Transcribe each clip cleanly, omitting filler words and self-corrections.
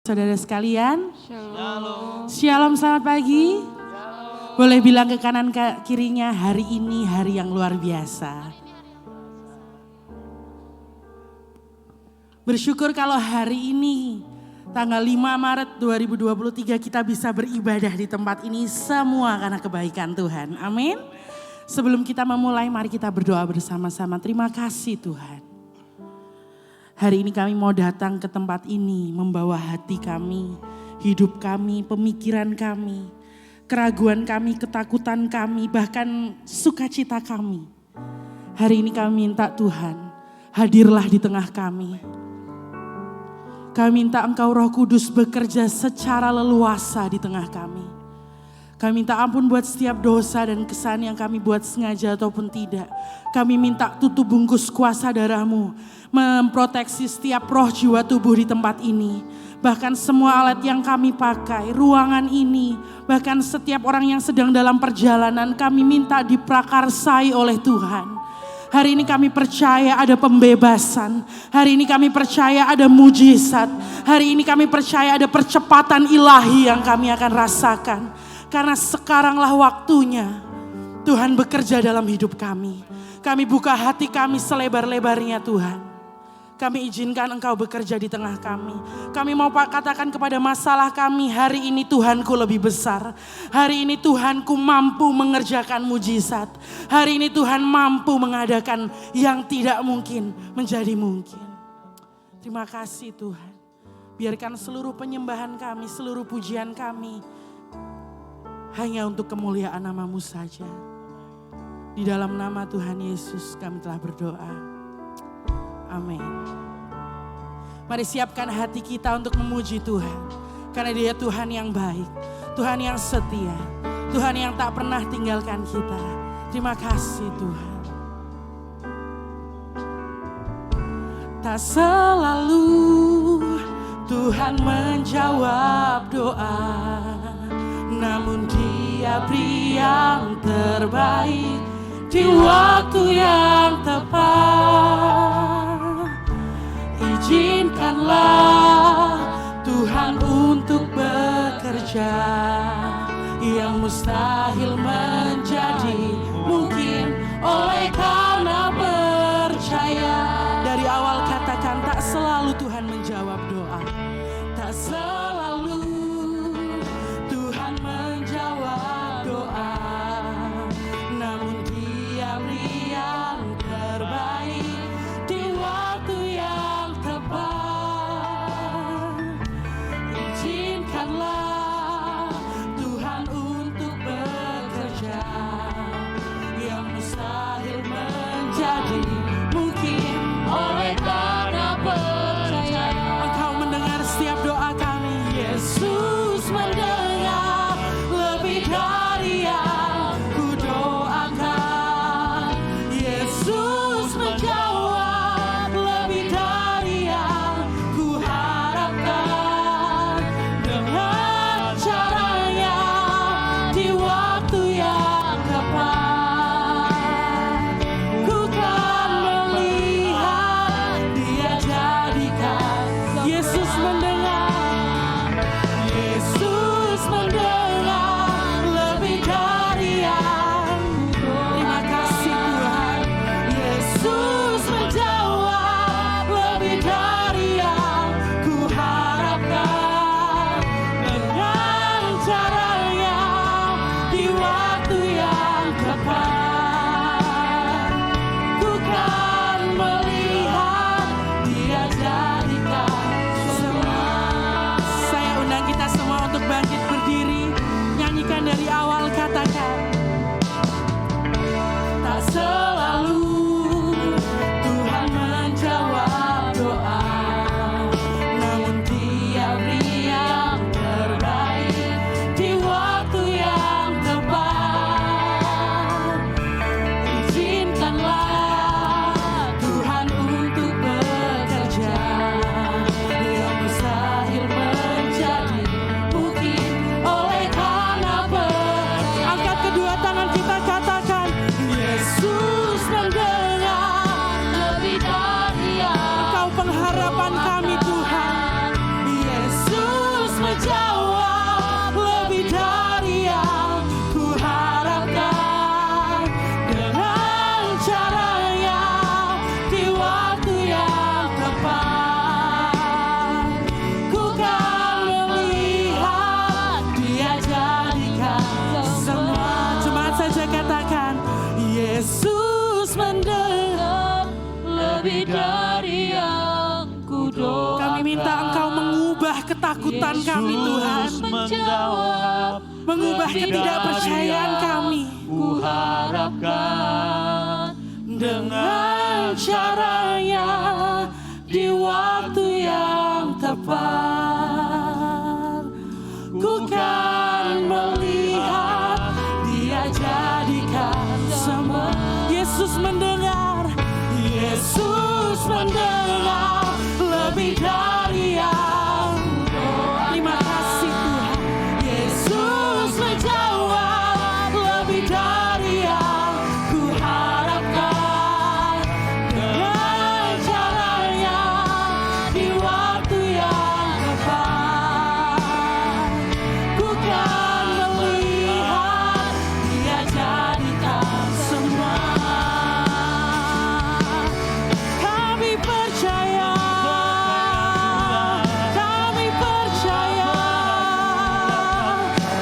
Saudara sekalian, Shalom. Shalom, selamat pagi. Boleh bilang ke kanan ke kirinya, hari ini hari yang luar biasa. Bersyukur kalau hari ini tanggal 5 Maret 2023 kita bisa beribadah di tempat ini semua karena kebaikan Tuhan. Amin. Sebelum kita memulai, mari kita berdoa bersama-sama. Terima kasih Tuhan. Hari ini kami mau datang ke tempat ini membawa hati kami, hidup kami, pemikiran kami, keraguan kami, ketakutan kami, bahkan sukacita kami. Hari ini kami minta Tuhan, hadirlah di tengah kami. Kami minta Engkau Roh Kudus bekerja secara leluasa di tengah kami. Kami minta ampun buat setiap dosa dan kesalahan yang kami buat sengaja ataupun tidak. Kami minta tutup bungkus kuasa darah-Mu, memproteksi setiap roh jiwa tubuh di tempat ini. Bahkan semua alat yang kami pakai, ruangan ini, bahkan setiap orang yang sedang dalam perjalanan, kami minta diprakarsai oleh Tuhan. Hari ini kami percaya ada pembebasan. Hari ini kami percaya ada mujizat. Hari ini kami percaya ada percepatan ilahi yang kami akan rasakan. Karena sekaranglah waktunya Tuhan bekerja dalam hidup kami. Kami buka hati kami selebar-lebarnya Tuhan. Kami izinkan Engkau bekerja di tengah kami. Kami mau katakan kepada masalah kami, hari ini Tuhanku lebih besar. Hari ini Tuhanku mampu mengerjakan mujizat. Hari ini Tuhan mampu mengadakan yang tidak mungkin menjadi mungkin. Terima kasih Tuhan. Biarkan seluruh penyembahan kami, seluruh pujian kami hanya untuk kemuliaan nama-Mu saja. Di dalam nama Tuhan Yesus kami telah berdoa. Amin. Mari siapkan hati kita untuk memuji Tuhan. Karena Dia Tuhan yang baik, Tuhan yang setia, Tuhan yang tak pernah tinggalkan kita. Terima kasih Tuhan. Tak selalu Tuhan menjawab doa, namun Dia beri yang terbaik di waktu yang tepat. Izinkanlah Tuhan untuk bekerja, yang mustahil menjadi mungkin oleh karena percaya. Dari awal katakan, tak selalu Tuhan menjawab doa, tak selalu Tuhan menjawab doa, namun Dia beri yang terbaik di waktu yang tepat. Izinkanlah Tuhan untuk bekerja, yang mustahil menjadi mungkin oleh karena percaya. Engkau mendengar setiap doa kami, Yesus mendengar lebih dari yang ku doakan. Yesus menjawab lebih dari yang ku harapkan. Dengan caranya di waktu yang tepat, ku kan melihat Dia jadikan. Yesus mendengar, Yesus mendengar lebih dari yang. Terima kasih Tuhan. Yesus menjawab lebih dari yang ku harapkan. Dengan caranya di waktu yang tepat, ku kan melihat Dia jadikan semua. Saya undang kita semua untuk bangkit berdiri, nyanyikan dari awal, katakan. Tak selalu Tuhan menjawab doa, namun Dia beri yang terbaik di waktu yang tepat. Izinkanlah Tuhan untuk bekerja, yang mustahil menjadi mungkin oleh karena percaya. Angkat kedua tangan kita, katakan, Yesus mendengar lebih dari yang. Engkau pengharapan kami Tuhan, Yesus Kami minta Engkau mengubah ketakutan kami Tuhan. Mengubah ketidakpercayaan kami. Ku harapkan Dengan caranya di waktu yang tepat. Ku kan melihat Dia jadikan semua. Yesus mendengar. Yesus mendengar lebih dari yang doa. Terima kasih Tuhan. Yesus menjawab lebih dari yang ku harapkan. Dengan caranya di waktu yang tepat. Ku kan melihat Dia jadikan semua. Kami percaya, kami percaya,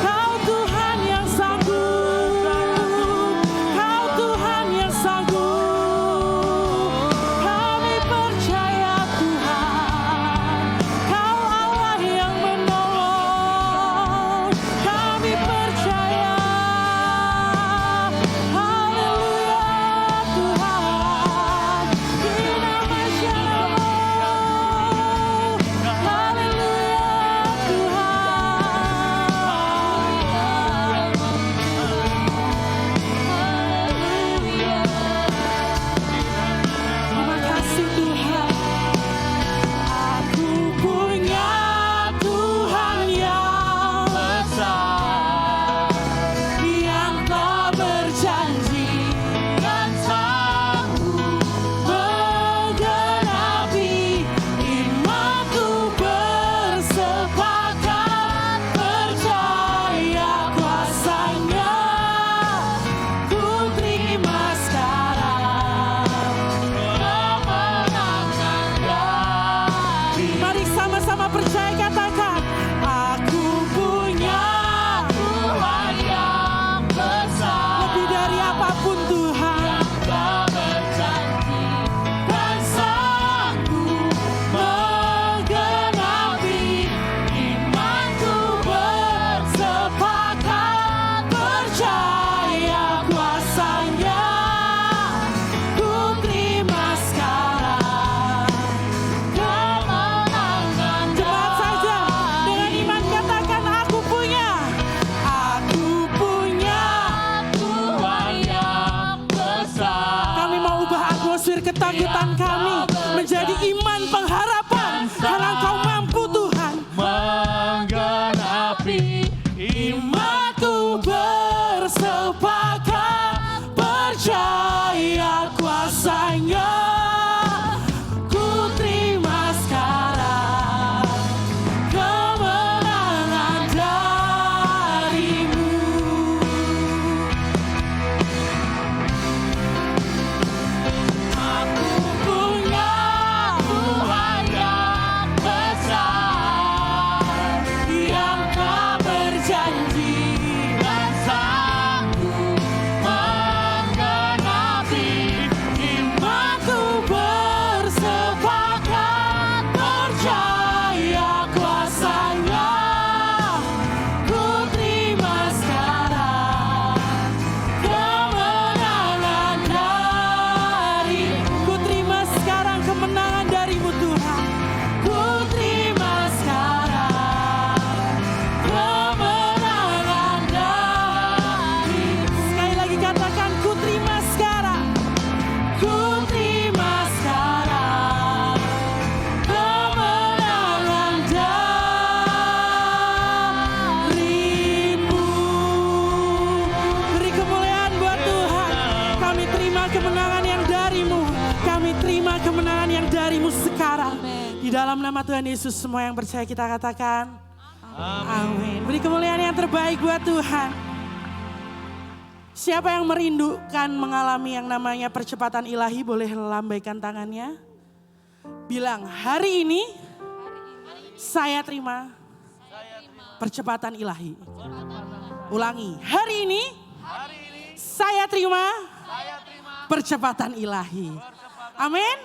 Kau Tuhan yang sanggup, Kau Tuhan yang sanggup. Kami percaya Tuhan, Kau Allah yang menolong. Kami percaya, haleluya Tuhan, di nama Shalom. Haleluya Tuhan. Terima kasih Tuhan. Aku punya Tuhan yang besar, yang tak berjanji dan sanggup menggenapi imanku. Bersepakat percaya kuasanya. Ku terima sekarang kemenangan dari. Mari sama-sama percaya, katakan, aku punya Tuhan yang besar, lebih dari apapun Tuhan, tak berjanji dan sanggup menggenapi imanku. Bersepakat percaya kuasanya. Ku terima sekarang kemenangan. Cepat saja dengan iman katakan, aku punya Tuhan yang besar. Kami mau ubah atmosfer ketakutan kami menjadi iman pengharapan, karena Engkau mampu Tuhan menggenapi imanku. Bersepakat percaya kuasanya. Ku terima sekarang kemenangan darimu. Aku punya Tuhan yang besar, yang tak berjanji dan sanggup menggenapi imanku. Bersepakat percaya kuasanya. Ku terima sekarang kemenangan dari. Ku terima sekarang kemenangan darimu Tuhan. Ku terima sekarang kemenangan dari. Sekali lagi katakan, ku terima sekarang. Ku terima sekarang kemenangan darimu. Beri kemuliaan buat Tuhan. Kami terima kemenangan yang darimu. Kami terima kemenangan yang darimu sekarang. Di dalam nama Tuhan Yesus, semua yang percaya kita katakan amin. Beri kemuliaan yang terbaik buat Tuhan. Siapa yang merindukan mengalami yang namanya percepatan ilahi, boleh lambaikan tangannya. Bilang, hari ini saya terima percepatan ilahi. Ulangi, hari ini saya terima percepatan ilahi. Amin.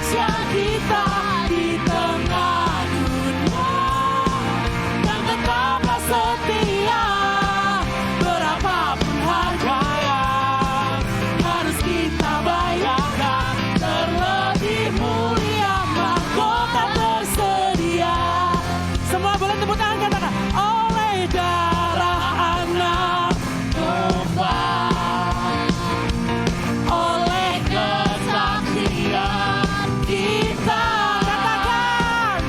kesaksian kita di tengah dunia. Dan tetaplah setia, berapapun harga yang harus kita bayarkan. Terlebih mulia mahkota tersedia. Semua boleh tepuk tangan, katakan oleh darah anak domba, oleh kesaksian kita. Katakan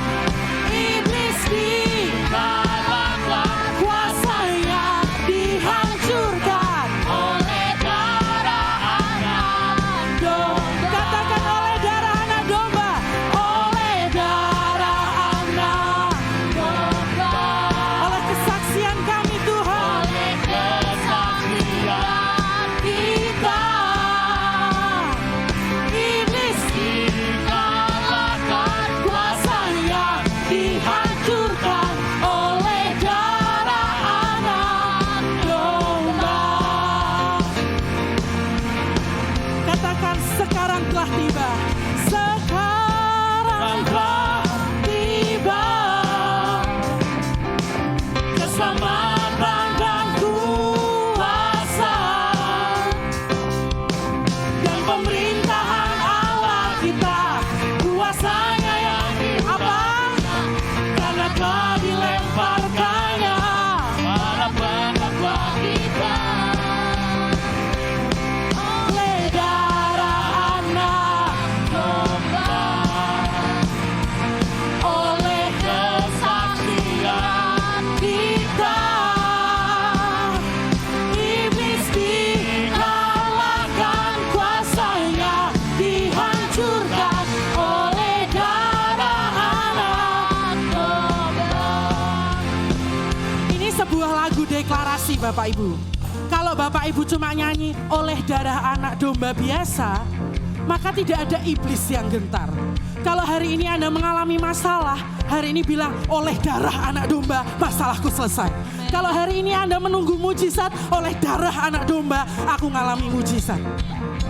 iblis dikalahkan, kuasanya dihancurkan oleh darah anak domba. Katakan oleh darah anak domba, oleh darah anak domba, oleh kesaksian kami Tuhan, oleh kesaksian kita. Iblis dikalahkan, kuasanya dihancurkan oleh darah anak domba. Katakan sekarang telah tiba. Sekarang telah tiba. Keselamatan dan kuasa dan pemerintahan Allah kita. Kuasanya yang apa? Karena telah dilemparkannya para pendakwa kita. Oleh darah anak domba, oleh kesaksian kita. Iblis dikalahkan, kuasanya dihancurkan oleh darah anak domba. Ini sebuah lagu deklarasi Bapak Ibu. Kalau Bapak Ibu cuma nyanyi oleh darah anak domba biasa, maka tidak ada iblis yang gentar. Kalau hari ini Anda mengalami masalah, hari ini bilang oleh darah anak domba masalahku selesai. Kalau hari ini Anda menunggu mujizat, oleh darah anak domba aku ngalami mujizat.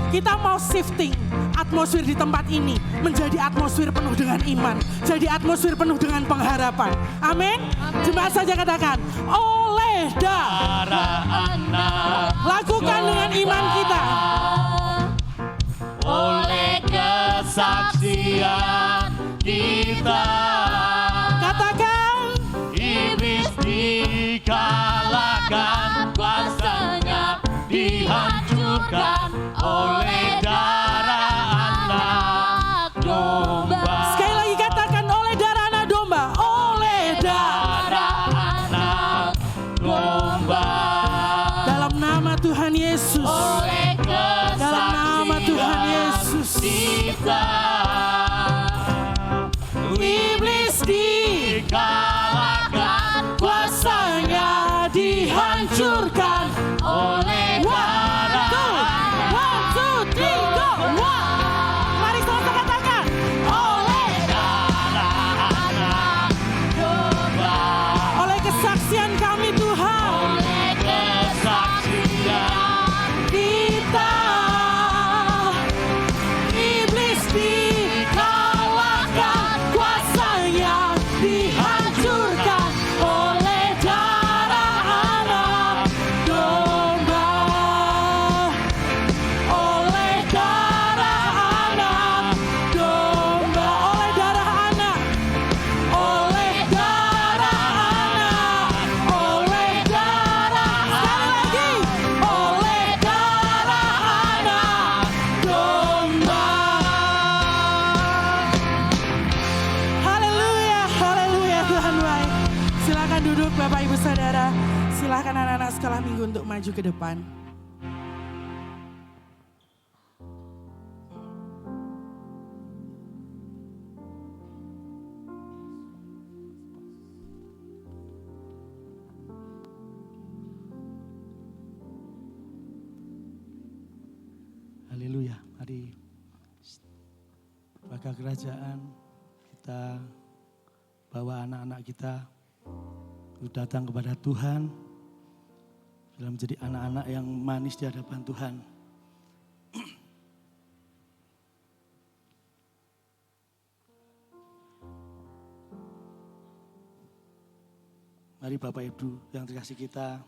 Kita mau shifting atmosfer di tempat ini menjadi atmosfer penuh dengan iman, jadi atmosfer penuh dengan pengharapan. Amin. Jemaat saja katakan oleh darah anak. Lakukan dengan iman kita. Oleh kesaksian kita. Katakan iblis dikalahkan, kuasanya dihancurkan oleh darah anak domba. Sekali lagi katakan oleh darah anak domba, oleh darah anak domba. Dalam nama Tuhan Yesus, dalam nama Tuhan Yesus, iblis dikalahkan, kuasanya dihancurkan oleh darah anak. 1, 2, 3, go! Mari sama-sama katakan oleh darah anak domba, oleh kesaksian kami Tuhan, oleh kesaksian kita. Iblis dikalahkan, kuasanya dihancurkan oleh darah anak domba. Oleh darah anak domba. Oleh darah anak. Oleh darah anak. Oleh darah. Sekali lagi. Oleh darah anak domba. Haleluya, haleluya, Tuhan baik. Silakan duduk Bapak Ibu Saudara. Silakan anak-anak sekolah minggu untuk maju ke depan. Haleluya, mari bangga kerajaan kita bawa anak-anak kita untuk datang kepada Tuhan, dalam menjadi anak-anak yang manis di hadapan Tuhan. Mari Bapak Ibu yang dikasih kita,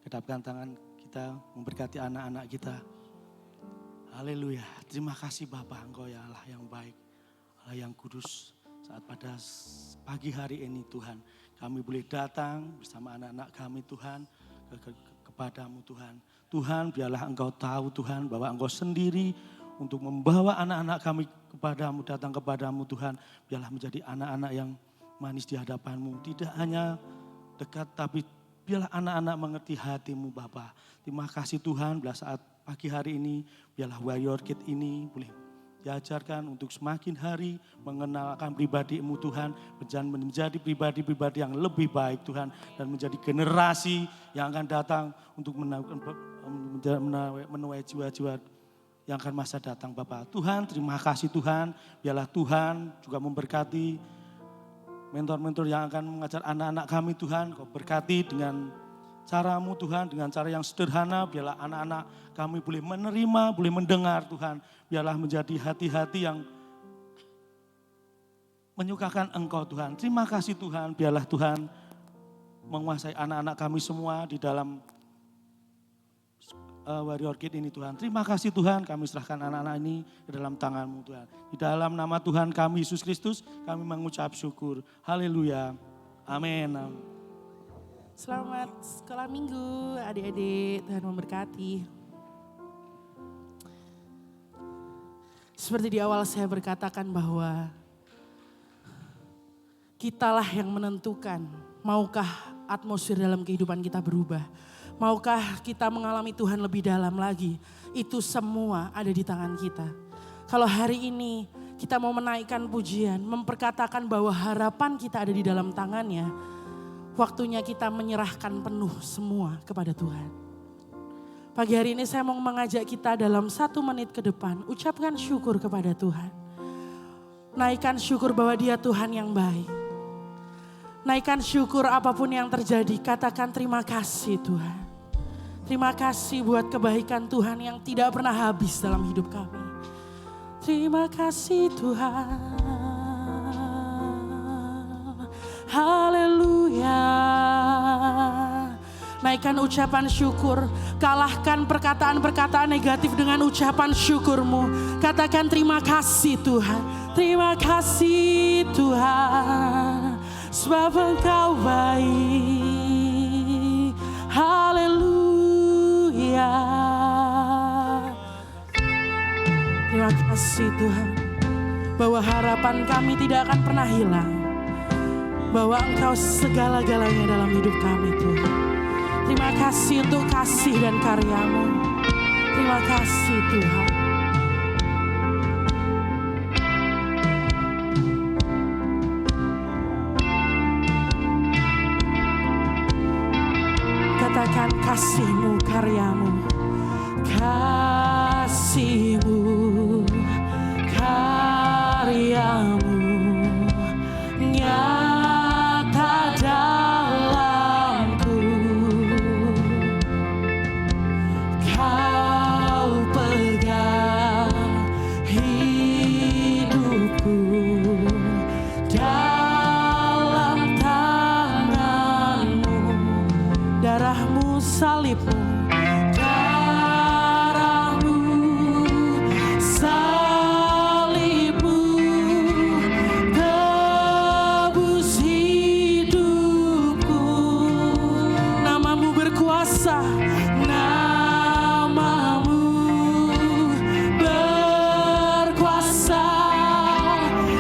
kedapkan tangan kita memberkati anak-anak kita. Haleluya. Terima kasih Bapa, Engkau ya Allah yang baik, Allah yang kudus. Saat pada pagi hari ini Tuhan, kami boleh datang bersama anak-anak kami Tuhan, kepadamu Tuhan. Tuhan, biarlah Engkau tahu Tuhan bahwa Engkau sendiri untuk membawa anak-anak kami kepadamu, datang kepadamu Tuhan. Biarlah menjadi anak-anak yang manis di hadapanmu. Tidak hanya dekat, tapi biarlah anak-anak mengerti hatimu Bapa. Terima kasih Tuhan, biarlah saat pagi hari ini, biarlah Warrior Kid ini boleh diajarkan untuk semakin hari mengenalkan pribadi-Mu Tuhan, menjadi pribadi-pribadi yang lebih baik Tuhan, dan menjadi generasi yang akan datang untuk menuai jiwa-jiwa yang akan masa datang Bapak. Tuhan, terima kasih Tuhan, biarlah Tuhan juga memberkati mentor-mentor yang akan mengajar anak-anak kami Tuhan. Kau berkati dengan cara-Mu Tuhan, dengan cara yang sederhana, biarlah anak-anak kami boleh menerima, boleh mendengar Tuhan. Biarlah menjadi hati-hati yang menyukakan Engkau Tuhan. Terima kasih Tuhan, biarlah Tuhan menguasai anak-anak kami semua di dalam Warrior Kid ini Tuhan. Terima kasih Tuhan, kami serahkan anak-anak ini ke dalam tangan-Mu Tuhan. Di dalam nama Tuhan kami Yesus Kristus, kami mengucap syukur. Haleluya. Amin. Selamat sekolah minggu adik-adik, Tuhan memberkati. Seperti di awal saya berkatakan bahwa kitalah yang menentukan maukah atmosfer dalam kehidupan kita berubah. Maukah kita mengalami Tuhan lebih dalam lagi. Itu semua ada di tangan kita. Kalau hari ini kita mau menaikkan pujian, memperkatakan bahwa harapan kita ada di dalam tangannya. Waktunya kita menyerahkan penuh semua kepada Tuhan. Pagi hari ini saya mau mengajak kita dalam 1 menit ke depan. Ucapkan syukur kepada Tuhan. Naikkan syukur bahwa Dia Tuhan yang baik. Naikkan syukur apapun yang terjadi. Katakan terima kasih Tuhan. Terima kasih buat kebaikan Tuhan yang tidak pernah habis dalam hidup kami. Terima kasih Tuhan. Haleluya. Naikkan ucapan syukur. Kalahkan perkataan-perkataan negatif dengan ucapan syukurmu. Katakan terima kasih Tuhan. Terima kasih Tuhan. Sebab Engkau baik. Haleluya. Terima kasih Tuhan. Bahwa harapan kami tidak akan pernah hilang. Bahwa Engkau segala-galanya dalam hidup kami Tuhan. Terima kasih untuk kasih dan karya-Mu. Terima kasih Tuhan. Katakan kasih-Mu, karya-Mu. Kasih-Mu, karya-Mu. Salibmu, darahmu, salibmu, tebus hidupku. Namamu berkuasa, namamu berkuasa,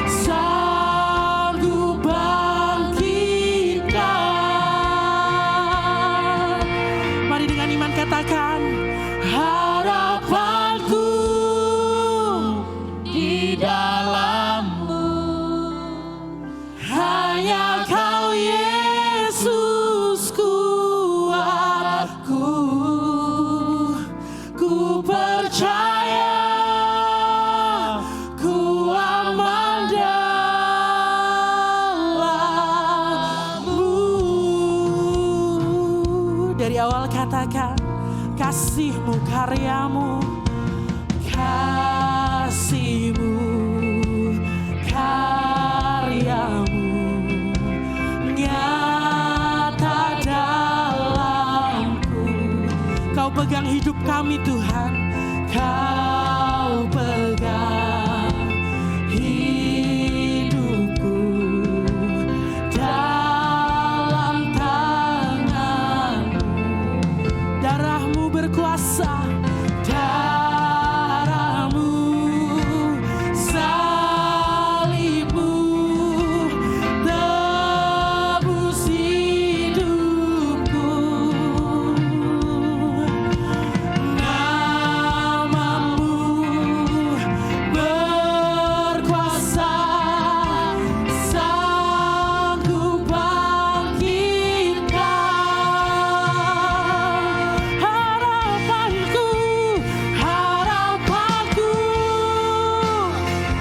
sanggup bangkitkan. Mari dengan iman katakan, harapanku di dalam-Mu. Hanya Kau Yesus kuatku. Ku percaya, ku aman dalam-Mu. Dari awal katakan, kasih-Mu, karya-Mu, kasih-Mu, karya-Mu, nyata kami Tuhan, Kau pegang hidupku dalam tangan-Mu. Darah-Mu berkuasa, darah-Mu, salib-Mu tebus hidupku. Nama-Mu berkuasa, sanggup bangkitkan. Harapanku, harapanku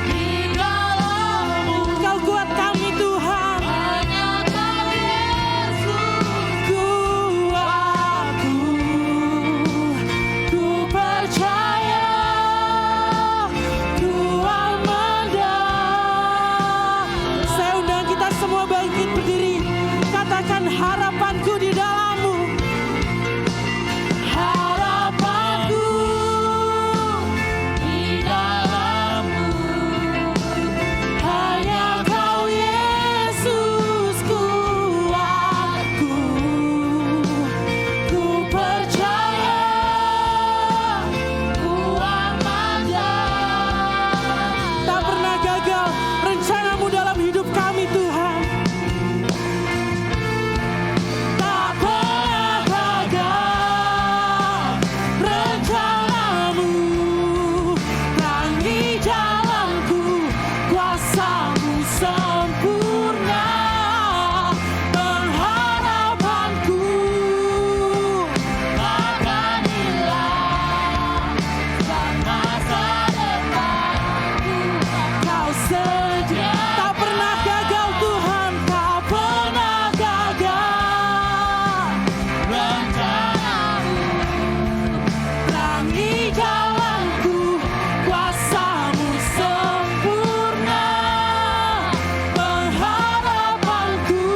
di dalam-Mu. Kau kuat kami Tuhan, hanya Kau Yesus kuatku. Ku percaya, ku aman dan. Saya undang kita semua bangkit berdiri, katakan harapanku di dalam-Mu. Harapanku di dalam-Mu, hanya Kau Yesus kuatku. Ku percaya, ku aman dan. Tak pernah gagal rencana-Mu dalam hidup kami Tuhan. Tak pernah gagal rencana-Mu. Terang di jalanku, kuasa-Mu sempurna. Pengharapanku akan hilang dan masa depanku Kau sedia. Tak pernah gagal Tuhan, tak pernah gagal rencana-Mu. Terangi jalanku, kuasa-Mu sempurna. Pengharapanku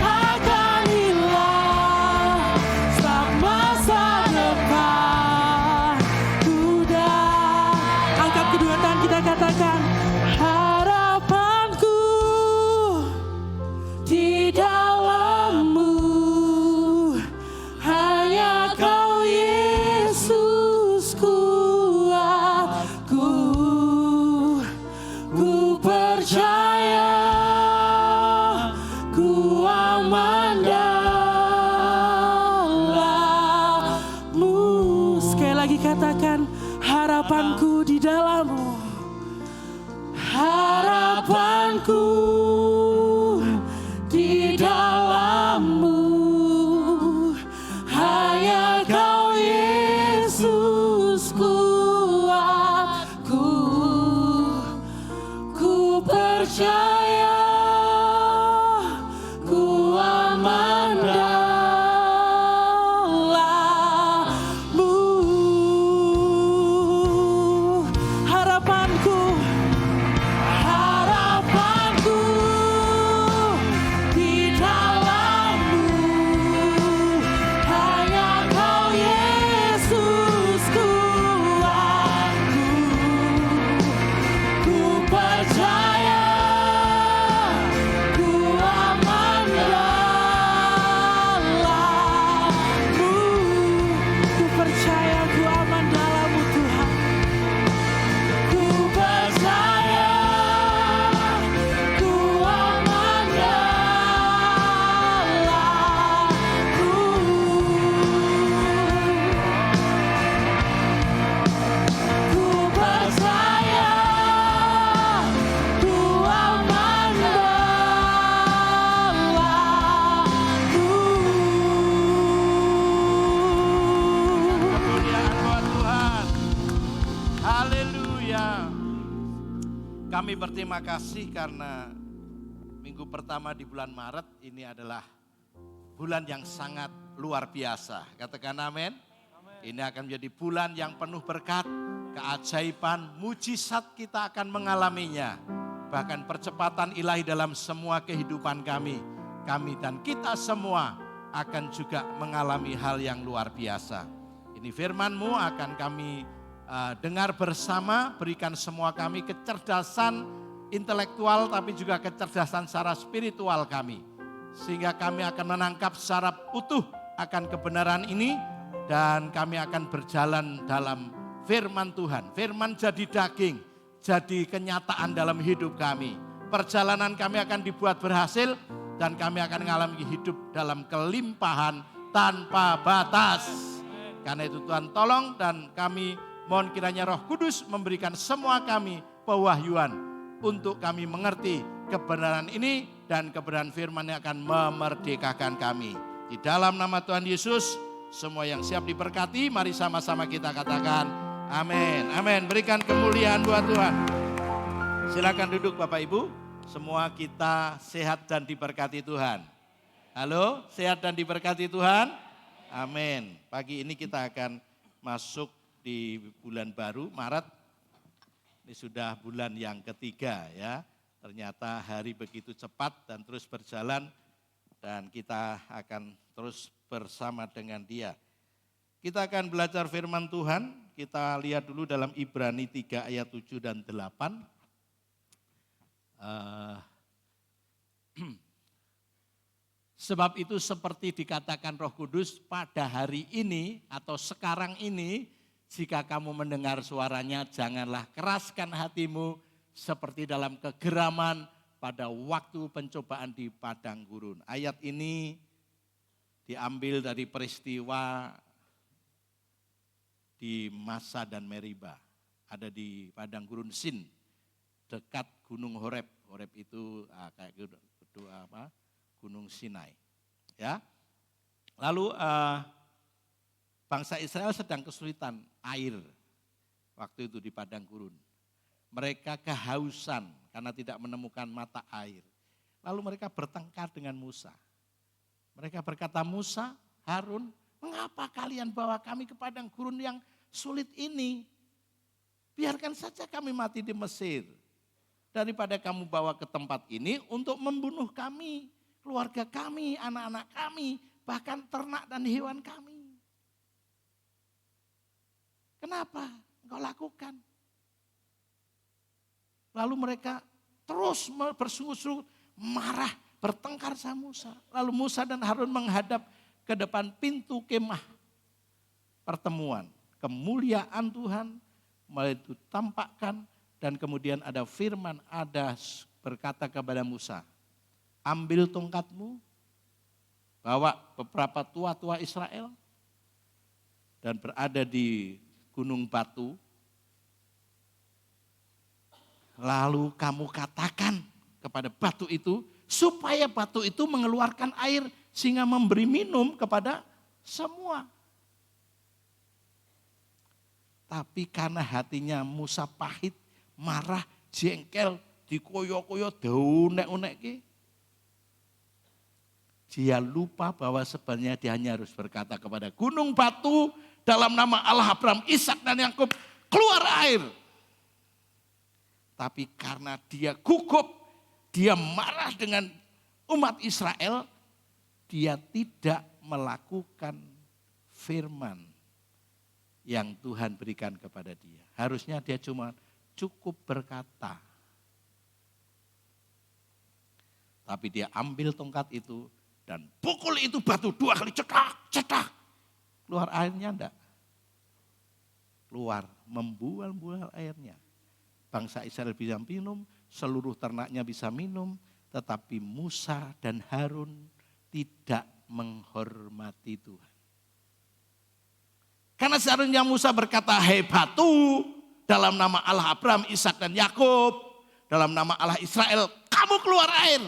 akan hilang saat masa depan udah. Angkat kedua tangan kita, katakan harapanku di dalam-Mu, hanya Kau Yesus kuatku. Ku percaya, ku aman dalam-Mu. Sekali lagi katakan harapanku di dalam-Mu. Harapanku di dalam-Mu, hanya Kau Yesus kuatku. Ku percaya, ku aman dalam-Mu. Harapanku, harapanku di dalam-Mu, hanya Kau Yesus kuatku. Ku percaya, ku aman dalam-Mu. Ku percaya, ku aman dalam-Mu Tuhan. Ku percaya, ku aman dalam-Mu. Ku percaya, ku aman dalam-Mu. Kemuliaan buat Tuhan. Haleluya. Kami berterima kasih karena minggu pertama di bulan Maret ini adalah bulan yang sangat luar biasa. Katakan amin. Ini akan menjadi bulan yang penuh berkat, keajaiban, mujizat kita akan mengalaminya. Bahkan percepatan ilahi dalam semua kehidupan kami. Kami dan kita semua akan juga mengalami hal yang luar biasa. Ini firman-Mu akan kami dengar bersama, berikan semua kami kecerdasan intelektual tapi juga kecerdasan secara spiritual kami. Sehingga kami akan menangkap secara utuh akan kebenaran ini dan kami akan berjalan dalam firman Tuhan. Firman jadi daging, jadi kenyataan dalam hidup kami. Perjalanan kami akan dibuat berhasil dan kami akan mengalami hidup dalam kelimpahan tanpa batas. Karena itu Tuhan tolong dan kami mohon kiranya Roh Kudus memberikan semua kami pewahyuan untuk kami mengerti kebenaran ini dan kebenaran firman yang akan memerdekakan kami. Di dalam nama Tuhan Yesus, semua yang siap diberkati, mari sama-sama kita katakan amin. Amin. Berikan kemuliaan buat Tuhan. Silakan duduk Bapak Ibu. Semua kita sehat dan diberkati Tuhan. Halo, sehat dan diberkati Tuhan. Amin. Pagi ini kita akan masuk di bulan baru, Maret. Ini sudah bulan yang ketiga ya. Ternyata hari begitu cepat dan terus berjalan. Dan kita akan terus bersama dengan Dia. Kita akan belajar firman Tuhan. Kita lihat dulu dalam Ibrani 3 ayat 7 dan 8. Sebab itu seperti dikatakan Roh Kudus pada hari ini atau sekarang ini, jika kamu mendengar suaranya janganlah keraskan hatimu seperti dalam kegeraman pada waktu pencobaan di padang gurun. Ayat ini diambil dari peristiwa di Masa dan Meriba. Ada di padang gurun Sin, dekat Gunung Horeb. Horeb itu kayak Gunung Sinai. Ya. Lalu bangsa Israel sedang kesulitan air waktu itu di padang gurun. Mereka kehausan karena tidak menemukan mata air. Lalu mereka bertengkar dengan Musa. Mereka berkata, Musa, Harun, mengapa kalian bawa kami ke padang gurun yang sulit ini? Biarkan saja kami mati di Mesir. Daripada kamu bawa ke tempat ini untuk membunuh kami, keluarga kami, anak-anak kami, bahkan ternak dan hewan kami. Kenapa engkau lakukan? Lalu mereka terus bersungut-sungut, marah, bertengkar sama Musa. Lalu Musa dan Harun menghadap ke depan pintu kemah pertemuan. Kemuliaan Tuhan mulai ditampakkan. Dan kemudian ada firman, ada berkata kepada Musa, ambil tongkatmu, bawa beberapa tua-tua Israel, dan berada di gunung batu. Lalu kamu katakan kepada batu itu, supaya batu itu mengeluarkan air, sehingga memberi minum kepada semua. Tapi karena hatinya Musa pahit, marah, jengkel, dikoyo-koyo, daunek-unek. Dia lupa bahwa sebenarnya dia hanya harus berkata kepada gunung batu dalam nama Allah Abraham, Ishak dan Yakub, keluar air. Tapi karena dia gugup, dia marah dengan umat Israel, dia tidak melakukan firman yang Tuhan berikan kepada dia. Harusnya dia cuma cukup berkata. Tapi dia ambil tongkat itu dan pukul itu batu 2 kali, cetak. Keluar airnya enggak? Keluar, membual-bual airnya. Bangsa Israel bisa minum, seluruh ternaknya bisa minum, tetapi Musa dan Harun tidak menghormati Tuhan. Karena seharusnya Musa berkata, hei batu, dalam nama Allah Abraham, Ishak dan Yakub, dalam nama Allah Israel, kamu keluar air.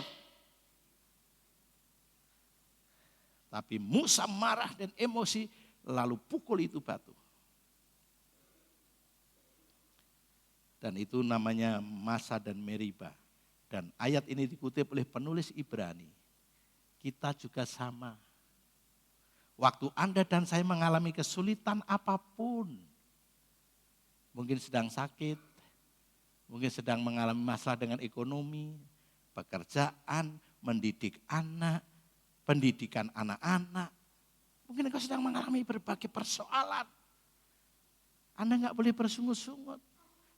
Tapi Musa marah dan emosi, lalu pukul itu batu. Dan itu namanya Masa dan Meriba. Dan ayat ini dikutip oleh penulis Ibrani. Kita juga sama. Waktu Anda dan saya mengalami kesulitan apapun, mungkin sedang sakit, mungkin sedang mengalami masalah dengan ekonomi, pekerjaan, mendidik anak, pendidikan anak-anak. Mungkin engkau sedang mengalami berbagai persoalan. Anda nggak boleh bersungut-sungut.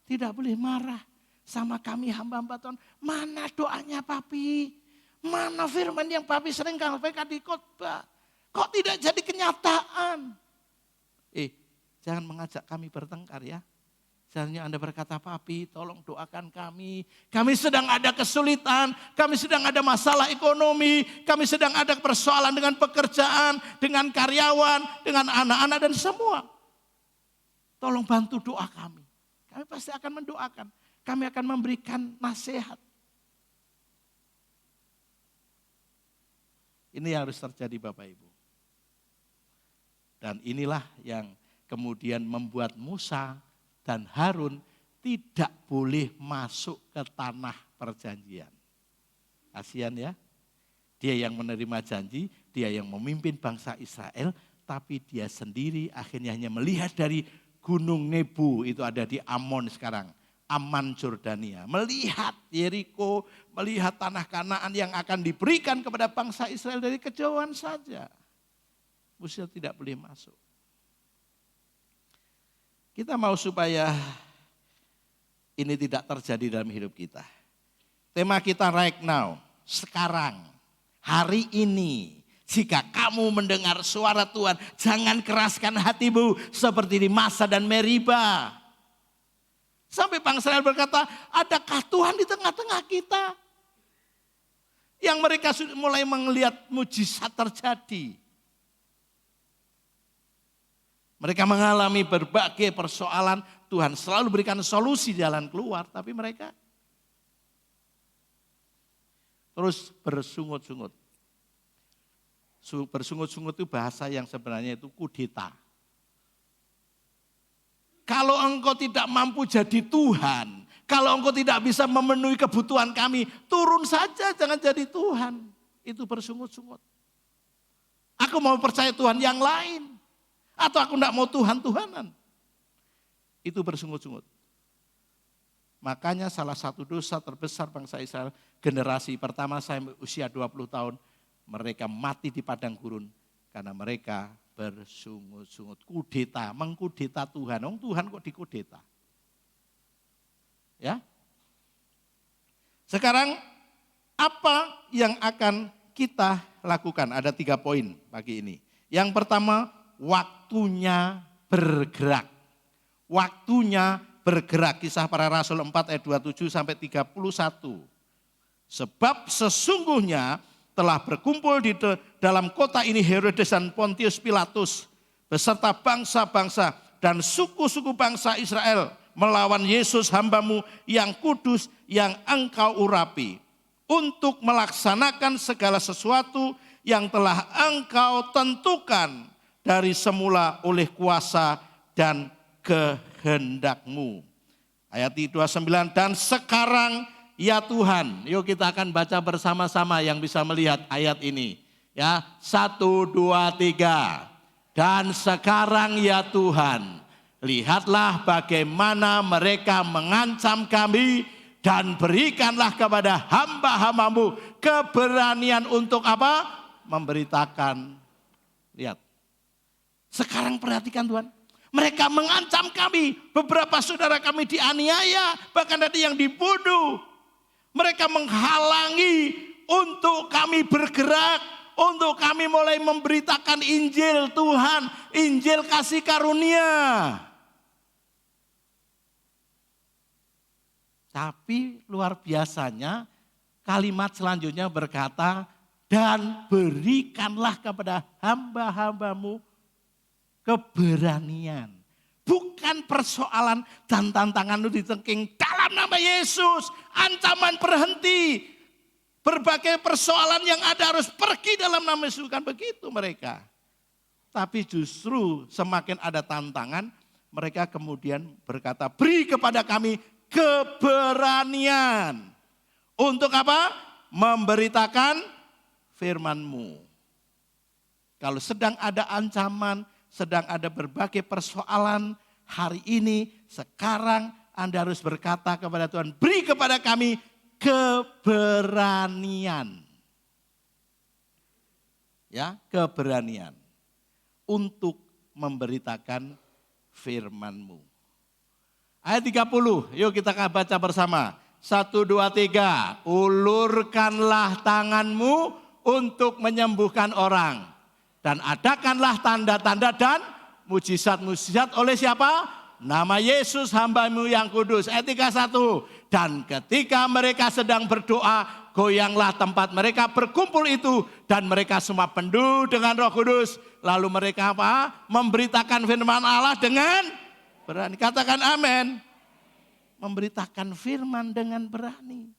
Tidak boleh marah sama kami hamba-hamba Tuhan. Mana doanya Papi? Mana firman yang Papi sering sampaikan di khotbah? Kok tidak jadi kenyataan? Jangan mengajak kami bertengkar ya. Seandainya Anda berkata, Papi tolong doakan kami. Kami sedang ada kesulitan, kami sedang ada masalah ekonomi, kami sedang ada persoalan dengan pekerjaan, dengan karyawan, dengan anak-anak dan semua. Tolong bantu doa kami. Kami pasti akan mendoakan. Kami akan memberikan nasihat. Ini yang harus terjadi Bapak Ibu. Dan inilah yang kemudian membuat Musa dan Harun tidak boleh masuk ke tanah perjanjian. Kasihan ya. Dia yang menerima janji, dia yang memimpin bangsa Israel, tapi dia sendiri akhirnya hanya melihat dari Gunung Nebo, itu ada di Amon sekarang, Aman Jordania. Melihat Yeriko, melihat tanah Kanaan yang akan diberikan kepada bangsa Israel dari kejauhan saja. Musa tidak boleh masuk. Kita mau supaya ini tidak terjadi dalam hidup kita. Tema kita right now, sekarang, hari ini. Jika kamu mendengar suara Tuhan, jangan keraskan hatimu seperti di Masa dan Meriba. Sampai bangsa Israel berkata, adakah Tuhan di tengah-tengah kita? Yang mereka sudah mulai melihat mujizat terjadi. Mereka mengalami berbagai persoalan, Tuhan selalu berikan solusi jalan keluar, tapi mereka terus bersungut-sungut. Bersungut-sungut itu bahasa yang sebenarnya itu kudeta. Kalau engkau tidak mampu jadi Tuhan, kalau engkau tidak bisa memenuhi kebutuhan kami, turun saja, jangan jadi Tuhan. Itu bersungut-sungut. Aku mau percaya Tuhan yang lain. Atau aku tidak mau Tuhan-Tuhanan. Itu bersungut-sungut. Makanya salah satu dosa terbesar bangsa Israel, generasi pertama sampai usia 20 tahun, mereka mati di padang gurun karena mereka bersungut-sungut. Kudeta, mengkudeta Tuhan. Tuhan kok dikudeta? Ya. Sekarang apa yang akan kita lakukan? Ada 3 poin pagi ini. Yang pertama, waktunya bergerak. Waktunya bergerak. Kisah Para Rasul 4 ayat 27 sampai 31. Sebab sesungguhnya telah berkumpul di dalam kota ini Herodes dan Pontius Pilatus beserta bangsa-bangsa dan suku-suku bangsa Israel melawan Yesus hambamu yang kudus yang engkau urapi untuk melaksanakan segala sesuatu yang telah engkau tentukan dari semula oleh kuasa dan kehendakmu. Ayat 29, dan sekarang ya Tuhan, yuk kita akan baca bersama-sama yang bisa melihat ayat ini. Ya, 1, 2, 3. Dan sekarang ya Tuhan, lihatlah bagaimana mereka mengancam kami dan berikanlah kepada hamba-hambamu keberanian untuk apa? Memberitakan. Lihat. Sekarang perhatikan Tuhan. Mereka mengancam kami, beberapa saudara kami dianiaya, bahkan ada yang dibunuh. Mereka menghalangi untuk kami bergerak, untuk kami mulai memberitakan Injil Tuhan, Injil kasih karunia. Tapi luar biasanya kalimat selanjutnya berkata, dan berikanlah kepada hamba-hambamu keberanian. Bukan persoalan dan tantangan itu ditengking dalam nama Yesus. Ancaman berhenti. Berbagai persoalan yang ada harus pergi dalam nama Yesus. Bukan begitu mereka. Tapi justru semakin ada tantangan, mereka kemudian berkata, beri kepada kami keberanian. Untuk apa? Memberitakan firman-Mu. Kalau sedang ada ancaman, sedang ada berbagai persoalan, hari ini, sekarang Anda harus berkata kepada Tuhan, beri kepada kami keberanian. Ya, keberanian. Untuk memberitakan firman-Mu. Ayat 30, yuk kita baca bersama. 1, 2, 3. Ulurkanlah tanganmu untuk menyembuhkan orang. Dan adakanlah tanda-tanda dan mujizat-mujizat oleh siapa? Nama Yesus hamba-Mu yang kudus. Ayat 31. Dan ketika mereka sedang berdoa, goyanglah tempat mereka berkumpul itu. Dan mereka semua penuh dengan Roh Kudus. Lalu mereka apa? Memberitakan firman Allah dengan berani. Katakan amin. Memberitakan firman dengan berani.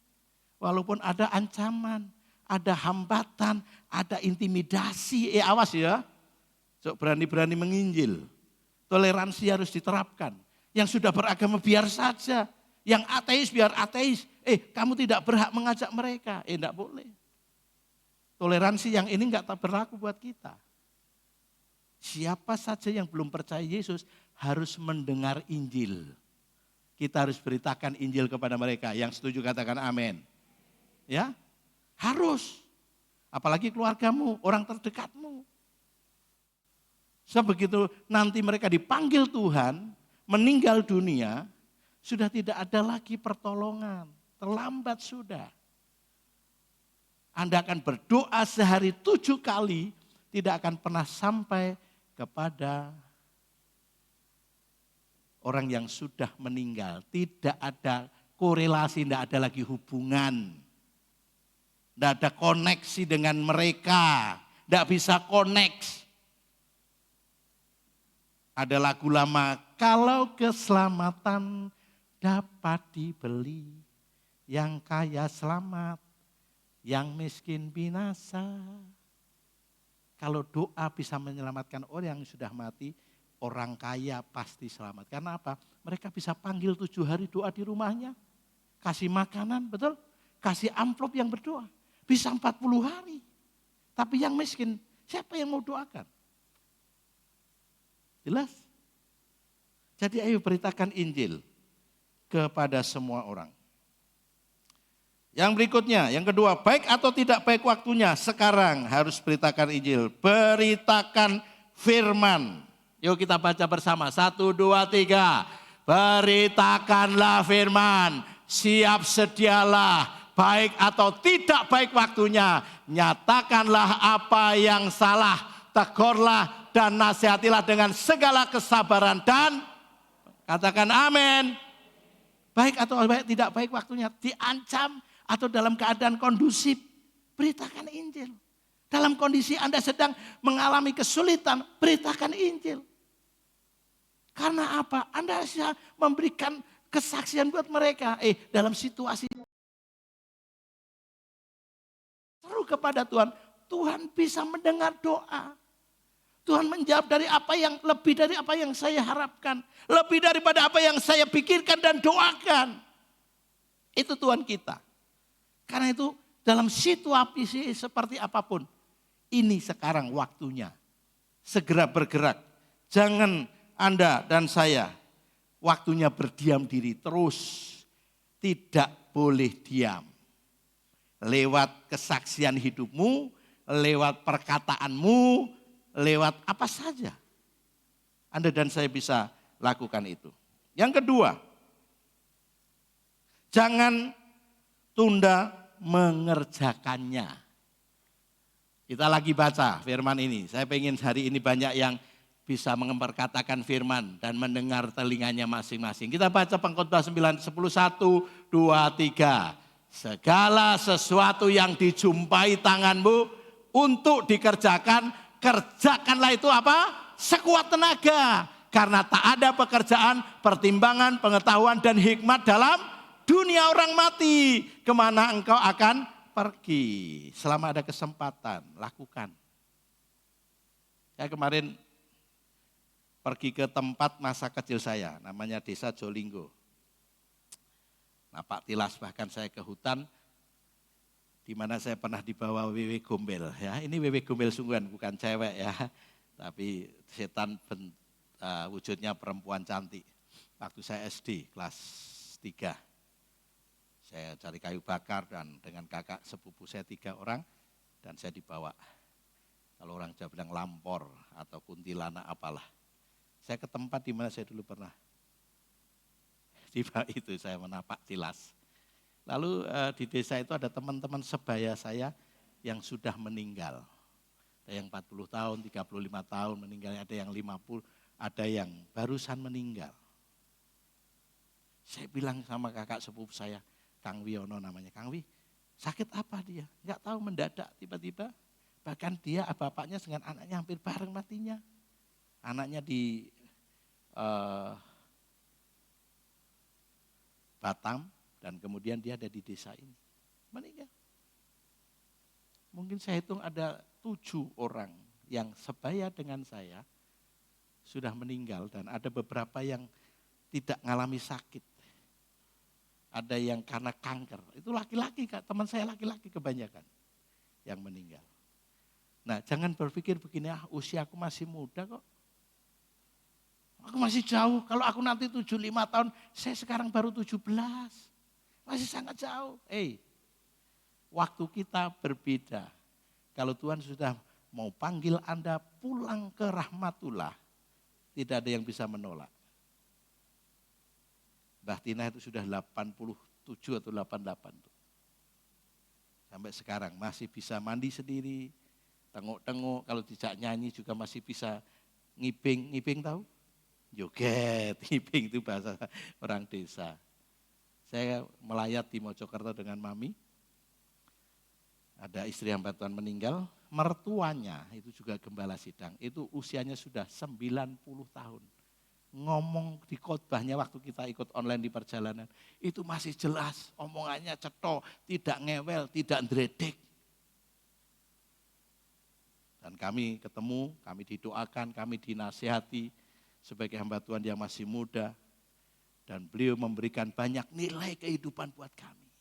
Walaupun ada ancaman, ada hambatan, ada intimidasi. Awas ya. So, berani-berani menginjil. Toleransi harus diterapkan. Yang sudah beragama biar saja. Yang ateis biar ateis. Kamu tidak berhak mengajak mereka. Tidak boleh. Toleransi yang ini enggak berlaku buat kita. Siapa saja yang belum percaya Yesus harus mendengar Injil. Kita harus beritakan Injil kepada mereka. Yang setuju katakan amin. Ya, harus. Apalagi keluargamu, orang terdekatmu. Sebegitu nanti mereka dipanggil Tuhan, meninggal dunia, sudah tidak ada lagi pertolongan. Terlambat sudah. Anda akan berdoa sehari 7 kali, tidak akan pernah sampai kepada orang yang sudah meninggal. Tidak ada korelasi, tidak ada lagi hubungan. Tidak ada koneksi dengan mereka. Tidak bisa connect. Ada lagu lama, kalau keselamatan dapat dibeli, yang kaya selamat, yang miskin binasa. Kalau doa bisa menyelamatkan orang yang sudah mati, orang kaya pasti selamat. Karena apa? Mereka bisa panggil 7 hari doa di rumahnya. Kasih makanan, betul? Kasih amplop yang berdoa. Bisa 40 hari. Tapi yang miskin, siapa yang mau doakan? Jelas? Jadi ayo beritakan Injil kepada semua orang. Yang berikutnya, yang kedua, baik atau tidak baik waktunya, sekarang harus beritakan Injil. Beritakan firman. Yuk kita baca bersama, 1, 2, 3. Beritakanlah firman, siap sedialah, baik atau tidak baik waktunya. Nyatakanlah apa yang salah, tegurlah dan nasihatilah dengan segala kesabaran dan katakan amin. Baik atau baik, tidak baik waktunya, diancam atau dalam keadaan kondusif, beritakan Injil. Dalam kondisi Anda sedang mengalami kesulitan, beritakan Injil. Karena apa? Anda bisa memberikan kesaksian buat mereka. Dalam situasi seru kepada Tuhan, Tuhan bisa mendengar doa. Tuhan menjawab dari apa yang lebih dari apa yang saya harapkan. Lebih daripada apa yang saya pikirkan dan doakan. Itu Tuhan kita. Karena itu dalam situasi seperti apapun. Ini sekarang waktunya. Segera bergerak. Jangan Anda dan saya waktunya berdiam diri terus. Tidak boleh diam. Lewat kesaksian hidupmu, lewat perkataanmu, lewat apa saja. Anda dan saya bisa lakukan itu. Yang kedua, jangan tunda mengerjakannya. Kita lagi baca firman ini. Saya pengen hari ini banyak yang bisa memperkatakan firman dan mendengar telinganya masing-masing. Kita baca Pengkhotbah 9, 10, 1, 2, 3. Segala sesuatu yang dijumpai tanganmu untuk dikerjakan, kerjakanlah itu apa? Sekuat tenaga. Karena tak ada pekerjaan, pertimbangan, pengetahuan, dan hikmat dalam dunia orang mati. Kemana engkau akan pergi? Selama ada kesempatan, lakukan. Saya kemarin pergi ke tempat masa kecil saya, namanya Desa Jolinggo. Napak tilas, bahkan saya ke hutan, di mana saya pernah dibawa Wewe Gombel. Ya, ini Wewe Gombel sungguhan, bukan cewek ya, tapi setan wujudnya perempuan cantik. Waktu saya SD kelas 3, saya cari kayu bakar dan dengan kakak sepupu saya 3 orang dan saya dibawa. Kalau orang Jawa bilang lampor atau kuntilanak apalah. Saya ke tempat di mana saya dulu pernah Tiba itu saya menapak tilas. Lalu di desa itu ada teman-teman sebaya saya yang sudah meninggal. Ada yang 40 tahun, 35 tahun meninggal, ada yang 50, ada yang barusan meninggal. Saya bilang sama kakak sepupu saya, Kang Wiono namanya, Kang Wi, sakit apa dia? Enggak tahu, mendadak tiba-tiba. Bahkan dia, bapaknya dengan anaknya hampir bareng matinya. Anaknya di Batam, dan kemudian dia ada di desa ini. Meninggal. Mungkin saya hitung ada 7 orang yang sebaya dengan saya sudah meninggal, dan ada beberapa yang tidak mengalami sakit. Ada yang karena kanker. Itu laki-laki, teman saya laki-laki kebanyakan yang meninggal. Nah, jangan berpikir begini, usiaku masih muda kok. Aku masih jauh, kalau aku nanti 75 tahun, saya sekarang baru 17. Masih sangat jauh. Waktu kita berbeda. Kalau Tuhan sudah mau panggil Anda pulang ke rahmatullah, tidak ada yang bisa menolak. Mbah Tina itu sudah 87 atau 88 tuh. Sampai sekarang masih bisa mandi sendiri, tengok-tengok, kalau tidak nyanyi juga masih bisa ngibing. Ngibing tahu? Joget, ngibing itu bahasa orang desa. Saya melayat di Mojokerto dengan mami. Ada istri hamba Tuhan meninggal, mertuanya itu juga gembala sidang. Itu usianya sudah 90 tahun. Ngomong di khotbahnya waktu kita ikut online di perjalanan, itu masih jelas, omongannya cetok, tidak ngewel, tidak ndredek. Dan kami ketemu, kami didoakan, kami dinasihati sebagai hamba Tuhan yang masih muda. Dan beliau memberikan banyak nilai kehidupan buat kami.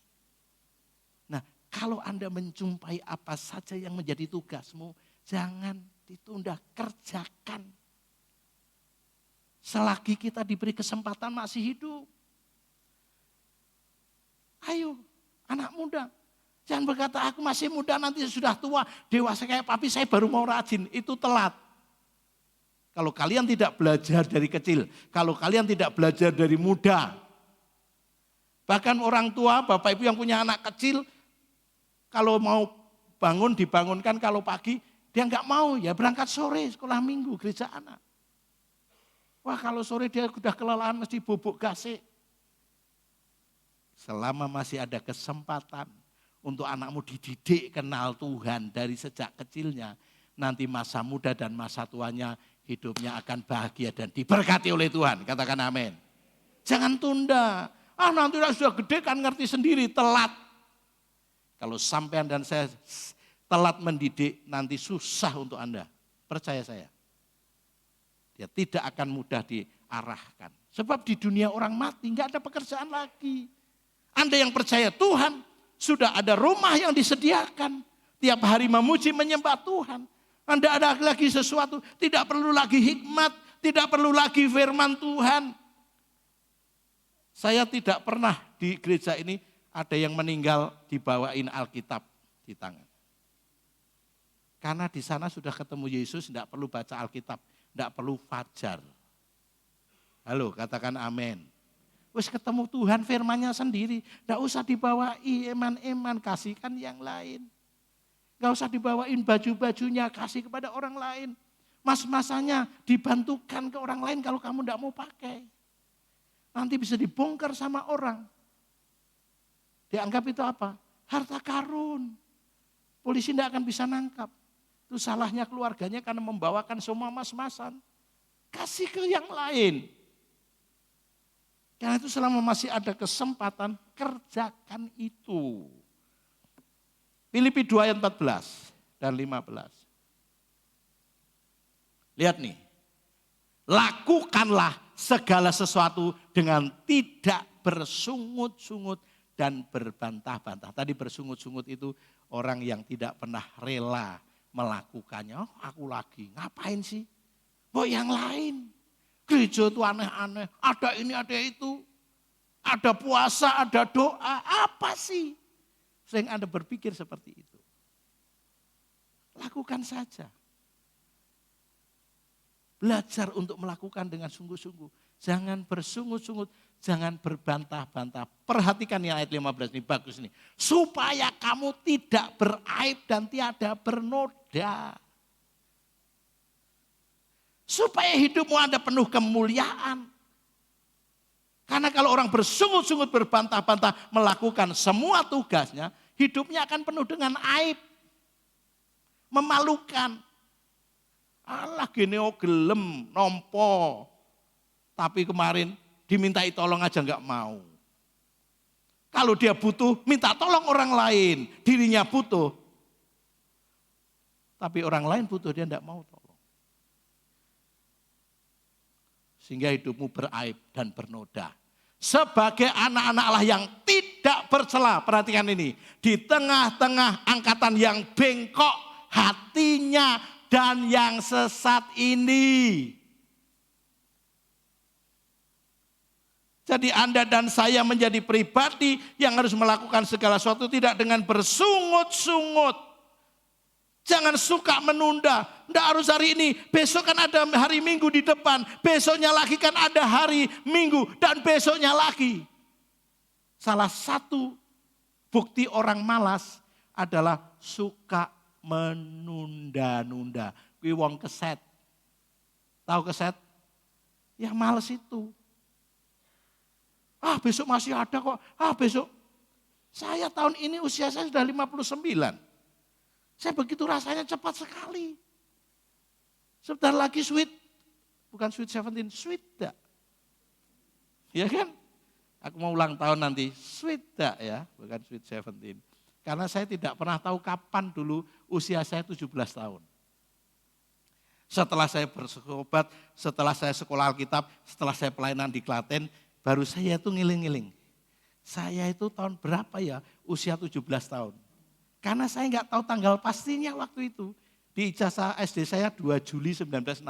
Nah, kalau Anda menjumpai apa saja yang menjadi tugasmu, jangan ditunda, kerjakan. Selagi kita diberi kesempatan masih hidup. Ayo, anak muda. Jangan berkata, aku masih muda, nanti sudah tua, dewasa kayak papi, saya baru mau rajin. Itu telat. Kalau kalian tidak belajar dari kecil, kalau kalian tidak belajar dari muda. Bahkan orang tua, bapak ibu yang punya anak kecil, kalau mau bangun, dibangunkan kalau pagi, dia enggak mau, ya berangkat sore, sekolah minggu, gereja anak. Wah, kalau sore dia sudah kelelahan mesti bubuk gasik. Selama masih ada kesempatan untuk anakmu dididik kenal Tuhan dari sejak kecilnya, nanti masa muda dan masa tuanya hidupnya akan bahagia dan diberkati oleh Tuhan. Katakan amin. Jangan tunda. Nanti sudah gede kan ngerti sendiri, telat. Kalau sampean dan saya telat mendidik, nanti susah untuk Anda. Percaya saya. Ya, tidak akan mudah diarahkan. Sebab di dunia orang mati, enggak ada pekerjaan lagi. Anda yang percaya Tuhan, sudah ada rumah yang disediakan. Tiap hari memuji menyembah Tuhan. Anda ada lagi sesuatu, tidak perlu lagi hikmat, tidak perlu lagi firman Tuhan. Saya tidak pernah di gereja ini ada yang meninggal dibawain Alkitab di tangan. Karena di sana sudah ketemu Yesus, tidak perlu baca Alkitab. Tidak perlu fajar. Halo, katakan amin. Wis ketemu Tuhan firman-Nya sendiri. Tidak usah dibawai eman-eman, kasihkan yang lain. Tidak usah dibawain baju-bajunya, kasih kepada orang lain. Mas-masanya dibantukan ke orang lain kalau kamu tidak mau pakai. Nanti bisa dibongkar sama orang. Dianggap itu apa? Harta karun. Polisi tidak akan bisa nangkap. Itu salahnya keluarganya karena membawakan semua mas-masan. Kasih ke yang lain. Karena itu selama masih ada kesempatan, kerjakan itu. Filipi 2 ayat 14 dan 15. Lihat nih. Lakukanlah segala sesuatu dengan tidak bersungut-sungut dan berbantah-bantah. Tadi bersungut-sungut itu orang yang tidak pernah rela melakukannya. Oh, aku lagi, ngapain sih? Oh, yang lain. Gereja itu aneh-aneh, ada ini, ada itu. Ada puasa, ada doa, apa sih? Sehingga Anda berpikir seperti itu. Lakukan saja. Belajar untuk melakukan dengan sungguh-sungguh. Jangan bersungut-sungut, Jangan berbantah-bantah. Perhatikan yang ayat 15 ini, bagus nih. Supaya kamu tidak beraib dan tiada bernoda. Supaya hidupmu ada penuh kemuliaan. Karena kalau orang bersungut-sungut berbantah-bantah melakukan semua tugasnya, hidupnya akan penuh dengan aib. Memalukan. Alah gini gelem, nompo. Tapi kemarin dimintai tolong aja enggak mau. Kalau dia butuh, minta tolong orang lain. Dirinya butuh. Tapi orang lain butuh, dia enggak mau tolong. Sehingga hidupmu beraib dan bernoda. Sebagai anak-anak Allah yang tidak bercela, perhatikan ini. Di tengah-tengah angkatan yang bengkok hatinya dan yang sesat ini. Jadi Anda dan saya menjadi pribadi yang harus melakukan segala sesuatu tidak dengan bersungut-sungut. Jangan suka menunda. Tidak harus hari ini, besok kan ada hari Minggu di depan. Besoknya lagi kan ada hari Minggu dan besoknya lagi. Salah satu bukti orang malas adalah suka menunda-nunda. Kuwi wong keset. Tahu keset? Ya males itu. Besok masih ada kok. Besok. Saya tahun ini usia saya sudah 59. Saya begitu rasanya cepat sekali. Sebentar lagi bukan sweet 17, sweet dak. Ya kan? Aku mau ulang tahun nanti, sweet dak ya, bukan sweet 17. Karena saya tidak pernah tahu kapan dulu usia saya 17 tahun. Setelah saya bersobat, setelah saya sekolah Alkitab, setelah saya pelayanan di Klaten, baru saya itu ngiling-ngiling. Saya itu tahun berapa ya usia 17 tahun. Karena saya enggak tahu tanggal pastinya waktu itu. Di ijazah SD saya 2 Juli 1964.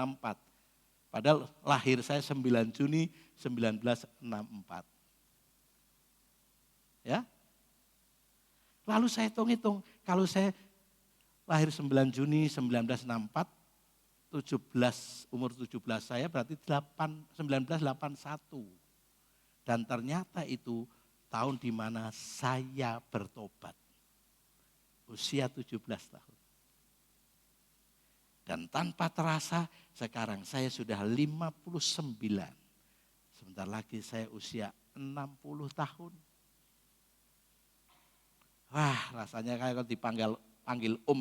Padahal lahir saya 9 Juni 1964. Ya. Lalu saya hitung-hitung, kalau saya lahir 9 Juni 1964, umur 17 saya berarti 1981. Dan ternyata itu tahun di mana saya bertobat. Usia 17 tahun. Dan tanpa terasa sekarang saya sudah 59. Sebentar lagi saya usia 60 tahun. Wah, rasanya kayak dipanggil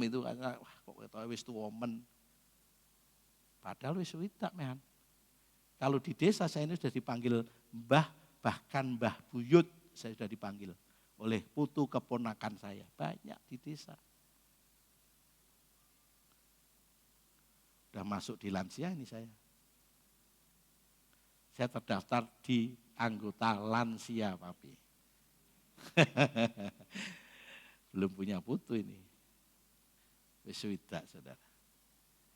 itu wah kok ketoke wis tuwomen. Padahal wis widak, men. Kalau di desa saya ini sudah dipanggil mbah, bahkan mbah buyut saya sudah dipanggil oleh putu keponakan saya. Banyak di desa. Sudah masuk di lansia ini saya. Saya terdaftar di anggota lansia, Papi. Belum punya putu ini. Wis widak, Saudara.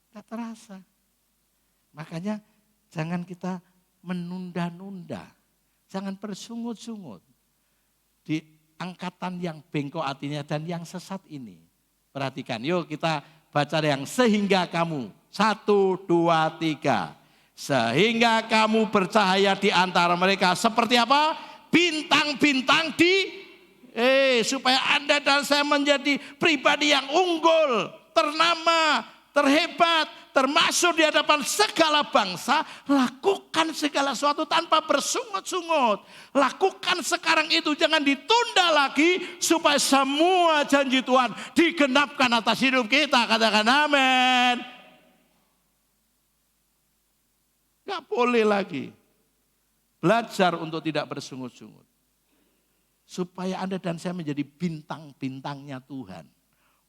Tidak terasa. Makanya jangan kita menunda-nunda. Jangan bersungut-sungut. Di angkatan yang bengkok hatinya dan yang sesat ini. Perhatikan, yuk kita baca yang sehingga kamu. 1, 2, 3. Sehingga kamu bercahaya di antara mereka. Seperti apa? Bintang-bintang supaya Anda dan saya menjadi pribadi yang unggul, ternama, terhebat, termasuk di hadapan segala bangsa. Lakukan segala sesuatu tanpa bersungut-sungut. Lakukan sekarang itu, jangan ditunda lagi supaya semua janji Tuhan digenapkan atas hidup kita. Katakan amin. Gak boleh lagi. Belajar untuk tidak bersungut-sungut. Supaya Anda dan saya menjadi bintang-bintangnya Tuhan.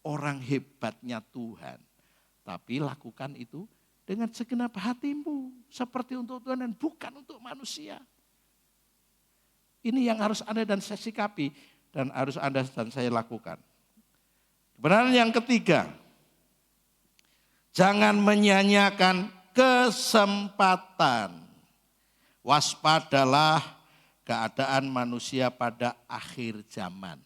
Orang hebatnya Tuhan. Tapi lakukan itu dengan segenap hatimu. Seperti untuk Tuhan dan bukan untuk manusia. Ini yang harus Anda dan saya sikapi. Dan harus Anda dan saya lakukan. Kebenaran yang ketiga. Jangan menyanyiakan kesempatan. Waspadalah keadaan manusia pada akhir zaman.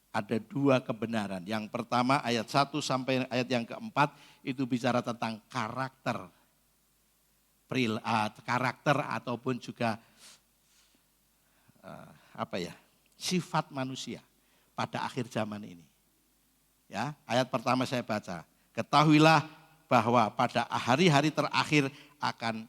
Ada 2 kebenaran. Yang pertama ayat 1 sampai ayat yang keempat itu bicara tentang karakter. Karakter ataupun juga sifat manusia pada akhir zaman ini. Ya, ayat pertama saya baca. Ketahuilah bahwa pada hari-hari terakhir akan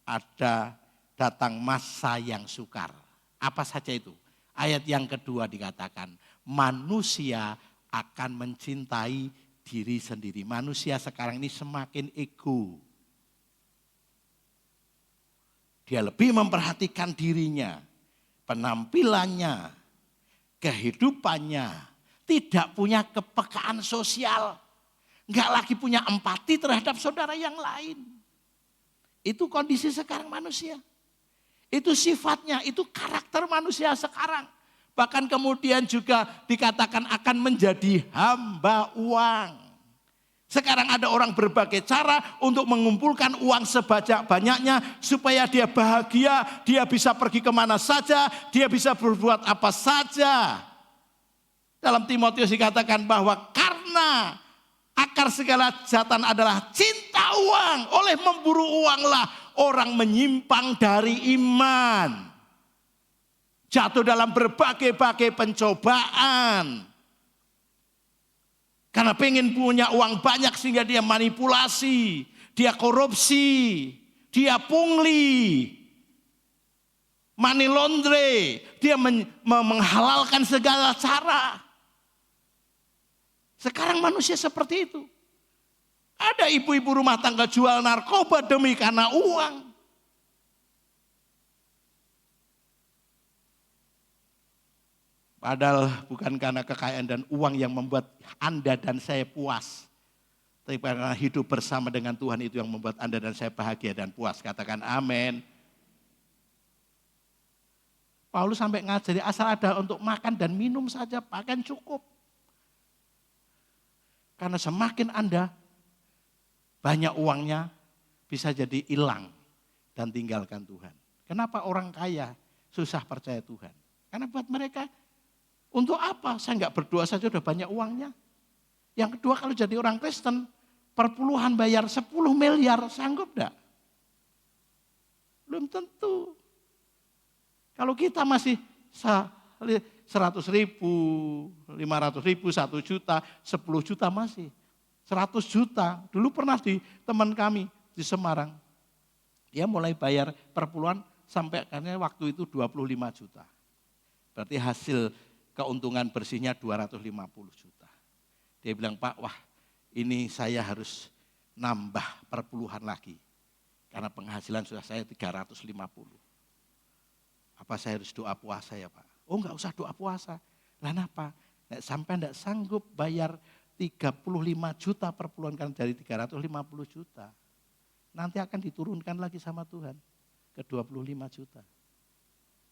ada datang masa yang sukar. Apa saja itu? Ayat yang kedua dikatakan, manusia akan mencintai diri sendiri. Manusia sekarang ini semakin ego. Dia lebih memperhatikan dirinya, penampilannya, kehidupannya, tidak punya kepekaan sosial, enggak lagi punya empati terhadap saudara yang lain. Itu kondisi sekarang manusia. Itu sifatnya, itu karakter manusia sekarang. Bahkan kemudian juga dikatakan akan menjadi hamba uang. Sekarang ada orang berbagai cara untuk mengumpulkan uang sebanyak-banyaknya supaya dia bahagia, dia bisa pergi kemana saja, dia bisa berbuat apa saja. Dalam Timotius dikatakan bahwa karena akar segala kejahatan adalah cinta uang. Oleh memburu uanglah orang menyimpang dari iman. Jatuh dalam berbagai-bagai pencobaan. Karena pengen punya uang banyak sehingga dia manipulasi, dia korupsi, dia pungli, money laundry, dia menghalalkan segala cara. Sekarang manusia seperti itu. Ada ibu-ibu rumah tangga jual narkoba demi karena uang. Padahal bukan karena kekayaan dan uang yang membuat Anda dan saya puas. Tapi karena hidup bersama dengan Tuhan itu yang membuat Anda dan saya bahagia dan puas. Katakan amin. Paulus sampai ngajari asal ada untuk makan dan minum saja, pakaian cukup. Karena semakin Anda banyak uangnya bisa jadi hilang dan tinggalkan Tuhan. Kenapa orang kaya susah percaya Tuhan? Karena buat mereka, untuk apa? Saya enggak berdoa saja udah banyak uangnya. Yang kedua kalau jadi orang Kristen, perpuluhan bayar 10 miliar sanggup enggak? Belum tentu. Kalau kita masih 100 ribu, 500 ribu, 1 juta, 10 juta masih. 100 juta. Dulu pernah di teman kami di Semarang. Dia mulai bayar perpuluhan sampai karena waktu itu 25 juta. Berarti hasil keuntungan bersihnya 250 juta. Dia bilang, Pak, wah ini saya harus nambah perpuluhan lagi. Karena penghasilan sudah saya 350. Apa saya harus doa puasa ya Pak? Oh enggak usah doa puasa. Lah apa? Sampai enggak sanggup bayar 35 juta perpuluhan kan dari 350 juta. Nanti akan diturunkan lagi sama Tuhan ke 25 juta.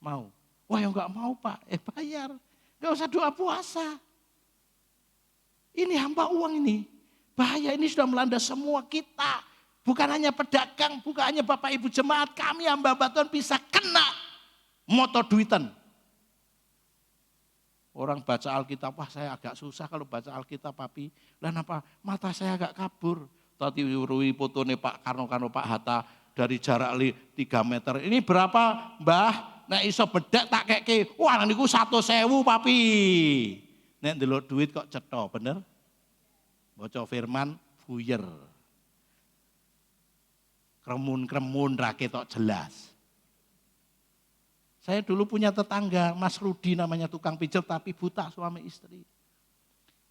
Mau? Wah yang enggak mau Pak, bayar. Enggak usah doa puasa. Ini hamba uang ini. Bahaya ini sudah melanda semua kita. Bukan hanya pedagang, bukan hanya Bapak Ibu jemaat. Kami hamba Tuhan bisa kena motor duitan. Orang baca Alkitab, wah saya agak susah kalau baca Alkitab papi. Lah apa? Mata saya agak kabur. Tadi urui fotone Pak Karno Pak Hatta dari jarak 3 meter. Ini berapa Mbah? Nek iso bedek tak keke. Wah niku 100.000 papi. Nek ndelok duit kok cetha, bener? Baca firman buyer. Kremun-kremun ra ketok jelas. Saya dulu punya tetangga, Mas Rudi namanya tukang pijat tapi buta suami istri.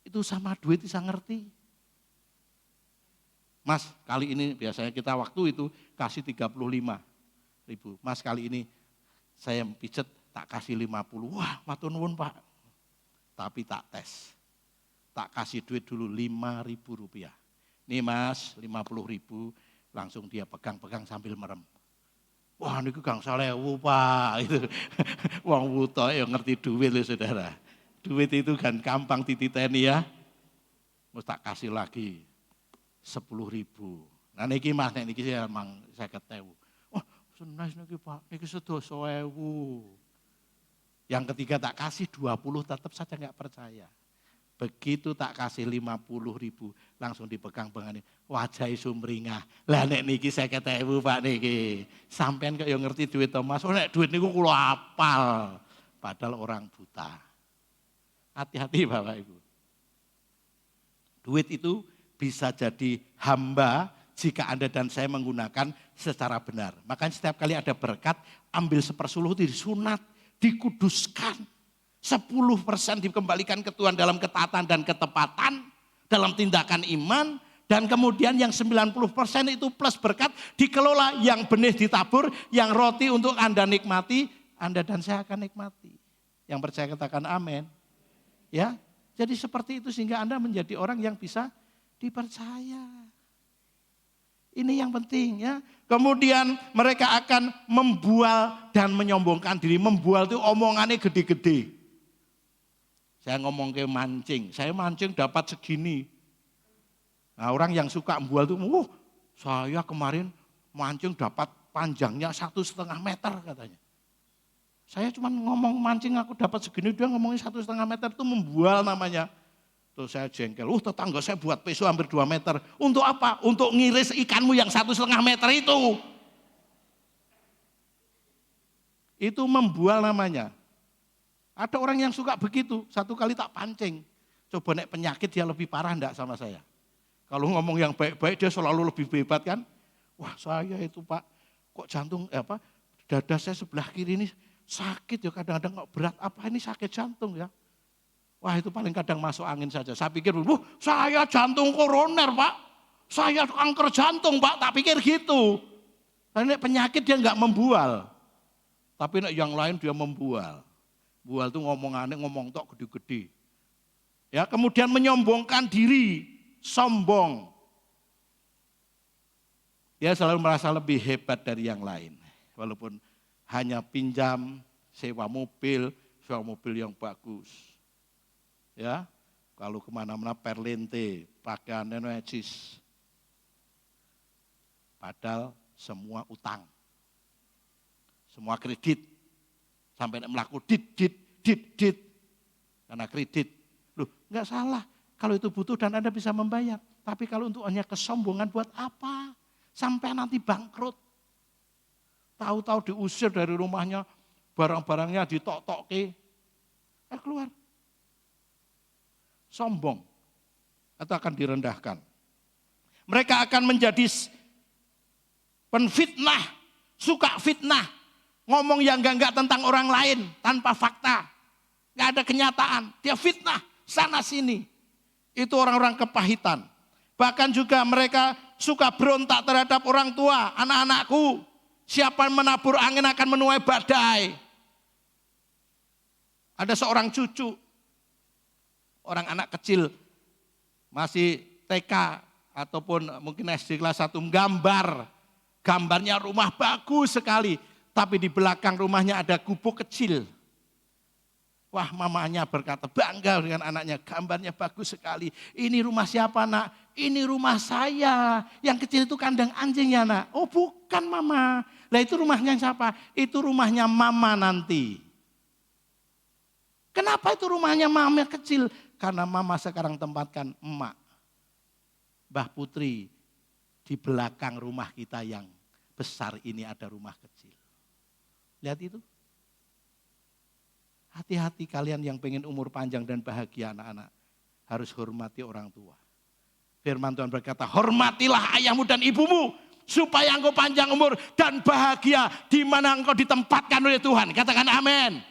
Itu sama duit bisa ngerti. Mas kali ini biasanya kita waktu itu kasih 35.000. Mas kali ini saya pijat tak kasih 50. Wah matur nuwun Pak. Tapi tak tes. Tak kasih duit dulu 5.000 rupiah. Nih Mas 50.000 langsung dia pegang-pegang sambil merem. Wah niku Kang Salewu Pak, itu wong buta ya ngerti duit loh saudara. Duit itu kan gampang dititeni ya. Mesti tak kasih lagi 10.000. Nah niki Mas niki saya emang 50.000. Wah senes niki Pak, niki 10.000. Yang ketiga tak kasih 20 tetap saja enggak percaya. Begitu tak kasih 50.000 langsung dipegang-pegang wajah sumringah. Lah nek niki 50.000 Pak niki. Sampean kok ya ngerti duit to Mas. Oh nek duit niku kula apal. padahal orang buta. Hati-hati Bapak Ibu. Duit itu bisa jadi hamba jika Anda dan saya menggunakan secara benar. Makanya setiap kali ada berkat, ambil 1/10 disunat, dikuduskan. 10% dikembalikan ke Tuhan dalam ketaatan dan ketepatan, dalam tindakan iman. Dan kemudian yang 90% itu plus berkat dikelola, yang benih ditabur, yang roti untuk Anda nikmati, Anda dan saya akan nikmati. Yang percaya katakan amin. Ya, jadi seperti itu sehingga Anda menjadi orang yang bisa dipercaya. Ini yang penting ya. Kemudian mereka akan membual dan menyombongkan diri. Membual itu omongannya gede-gede. Saya ngomong ke mancing, saya mancing dapat segini. Nah orang yang suka membual itu, saya kemarin mancing dapat panjangnya 1,5 meter katanya. Saya cuma ngomong mancing aku dapat segini, dia ngomongin 1,5 meter itu membual namanya. Tuh saya jengkel, tetangga saya buat peso hampir 2 meter. Untuk apa? Untuk ngiris ikanmu yang 1,5 meter itu. Itu membual namanya. Ada orang yang suka begitu, satu kali tak pancing. Coba naik penyakit dia lebih parah enggak sama saya. Kalau ngomong yang baik-baik dia selalu lebih hebat kan. Wah saya itu Pak, kok jantung dada saya sebelah kiri ini sakit ya kadang-kadang kok berat. Apa ini sakit jantung ya? Wah itu paling kadang masuk angin saja. Saya pikir, saya jantung koroner Pak. Saya kanker jantung Pak, tak pikir gitu. Karena penyakit dia enggak membual. Tapi yang lain dia membual. Bual itu ngomong tok gede-gede. Ya, kemudian menyombongkan diri, sombong. Dia selalu merasa lebih hebat dari yang lain. Walaupun hanya pinjam, sewa mobil yang bagus. Ya, kalau kemana-mana perlente, pakaiannya necis. Padahal semua utang. Semua kredit. Sampai melaku dit. Karena kredit. Loh, enggak salah. Kalau itu butuh dan Anda bisa membayar. Tapi kalau untuk hanya kesombongan buat apa? Sampai nanti bangkrut. Tahu-tahu diusir dari rumahnya, barang-barangnya ditok-tokke. Keluar. Sombong. Atau akan direndahkan. Mereka akan menjadi penfitnah, suka fitnah. Ngomong yang enggak tentang orang lain, tanpa fakta. Enggak ada kenyataan, dia fitnah sana sini. Itu orang-orang kepahitan. Bahkan juga mereka suka berontak terhadap orang tua, anak-anakku. Siapa yang menabur angin akan menuai badai. Ada seorang cucu, orang anak kecil, masih TK ataupun mungkin SD kelas 1, gambarnya rumah bagus sekali. Tapi di belakang rumahnya ada gubuk kecil. Wah mamanya berkata bangga dengan anaknya, gambarnya bagus sekali. Ini rumah siapa nak? Ini rumah saya. Yang kecil itu kandang anjing ya nak? Oh bukan mama. Lah itu rumahnya siapa? Itu rumahnya mama nanti. Kenapa itu rumahnya mama kecil? Karena mama sekarang tempatkan emak. Mbah Putri, di belakang rumah kita yang besar ini ada rumah kecil. Lihat itu. Hati-hati kalian yang pengen umur panjang dan bahagia anak-anak. Harus hormati orang tua. Firman Tuhan berkata, hormatilah ayahmu dan ibumu. Supaya engkau panjang umur dan bahagia di mana engkau ditempatkan oleh Tuhan. Katakan amin.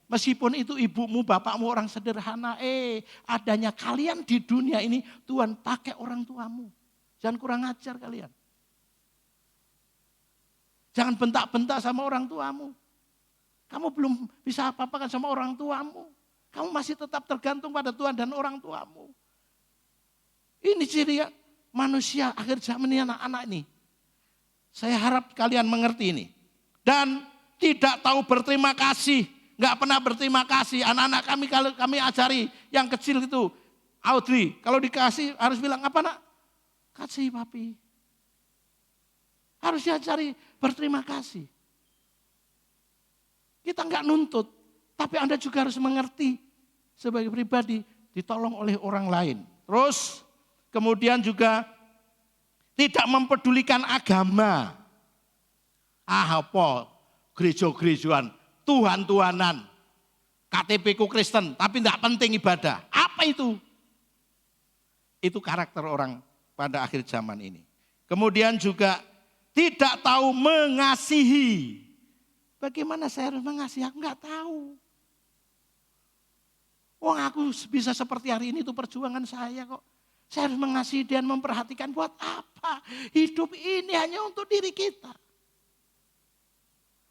Meskipun itu ibumu, bapakmu orang sederhana. Adanya kalian di dunia ini Tuhan pakai orang tuamu. Jangan kurang ajar kalian. Jangan bentak-bentak sama orang tuamu. Kamu belum bisa apa-apakan sama orang tuamu. Kamu masih tetap tergantung pada Tuhan dan orang tuamu. Ini ciri manusia akhir zaman ini anak-anak ini. Saya harap kalian mengerti ini. Dan tidak tahu berterima kasih. Enggak pernah berterima kasih. Anak-anak kami ajari yang kecil itu. Audrey, kalau dikasih harus bilang apa nak? Kasih papi. Harus diajari berterima kasih. Kita enggak nuntut, tapi Anda juga harus mengerti sebagai pribadi ditolong oleh orang lain. Terus kemudian juga tidak mempedulikan agama. Apa gereja-gerejaan, Tuhan-Tuhanan. KTP ku Kristen, tapi tidak penting ibadah. Apa itu? Itu karakter orang pada akhir zaman ini. Kemudian juga tidak tahu mengasihi. Bagaimana saya harus mengasihi? Aku nggak tahu. Wong aku bisa seperti hari ini itu perjuangan saya kok. Saya harus mengasihi dan memperhatikan buat apa? Hidup ini hanya untuk diri kita.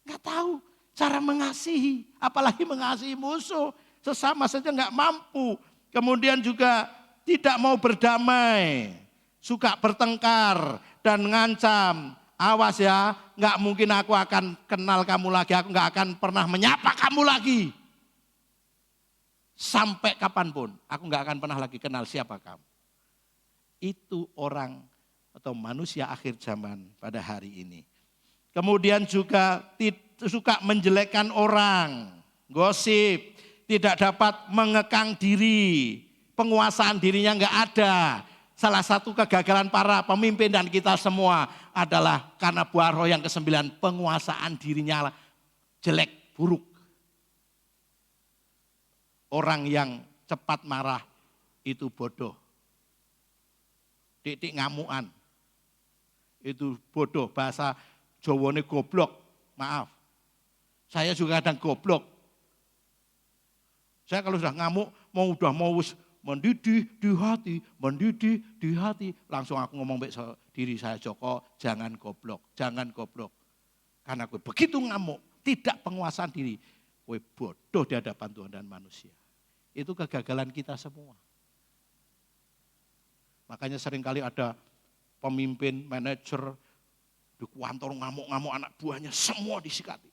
Nggak tahu cara mengasihi, apalagi mengasihi musuh. Sesama saja nggak mampu. Kemudian juga tidak mau berdamai. Suka bertengkar dan ngancam. Awas ya, nggak mungkin aku akan kenal kamu lagi. Aku nggak akan pernah menyapa kamu lagi. Sampai kapanpun, aku nggak akan pernah lagi kenal siapa kamu. Itu orang atau manusia akhir zaman pada hari ini. Kemudian juga suka menjelekkan orang, gosip, tidak dapat mengekang diri, penguasaan dirinya enggak ada. Salah satu kegagalan para pemimpin dan kita semua adalah karena buah roh yang ke-9, penguasaan dirinya jelek, buruk. Orang yang cepat marah itu bodoh. Titik ngamuan, itu bodoh, bahasa Jawane goblok, maaf. Saya juga kadang goblok. Saya kalau sudah ngamuk, mau mendidih di hati, langsung aku ngomong baik diri saya, Joko, jangan goblok. Karena gue begitu ngamuk, tidak penguasaan diri, gue bodoh di hadapan Tuhan dan manusia. Itu kegagalan kita semua. Makanya seringkali ada pemimpin, manajer, di kantor ngamuk-ngamuk anak buahnya semua disikati.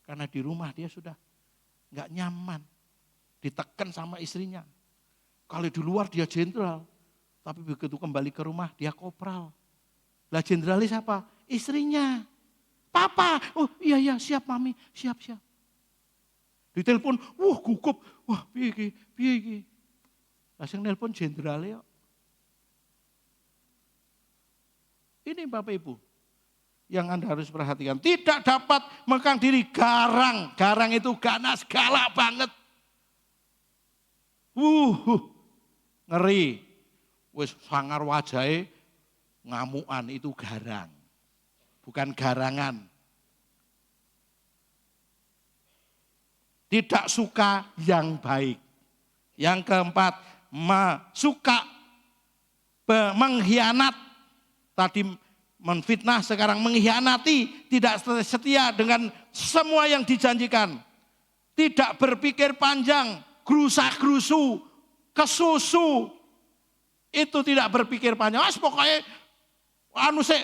Karena di rumah dia sudah enggak nyaman. Ditekan sama istrinya. Kalau di luar dia jenderal. Tapi begitu kembali ke rumah dia kopral. Lah jenderalis apa? Istrinya. Papa, oh iya siap mami, siap. Ditelepon, gugup, piye iki. Lah sing nelpon jenderalnya. Ini Bapak Ibu yang Anda harus perhatikan. Tidak dapat mengekang diri, garang. Garang itu ganas, galak banget. Ngeri. Wis sangar wajahe ngamuan itu garang. Bukan garangan. Tidak suka yang baik. Yang keempat, suka mengkhianat. Tadi menfitnah, sekarang mengkhianati, tidak setia dengan semua yang dijanjikan. Tidak berpikir panjang, gerusa-gerusu, kesusu. Itu tidak berpikir panjang. Pokoknya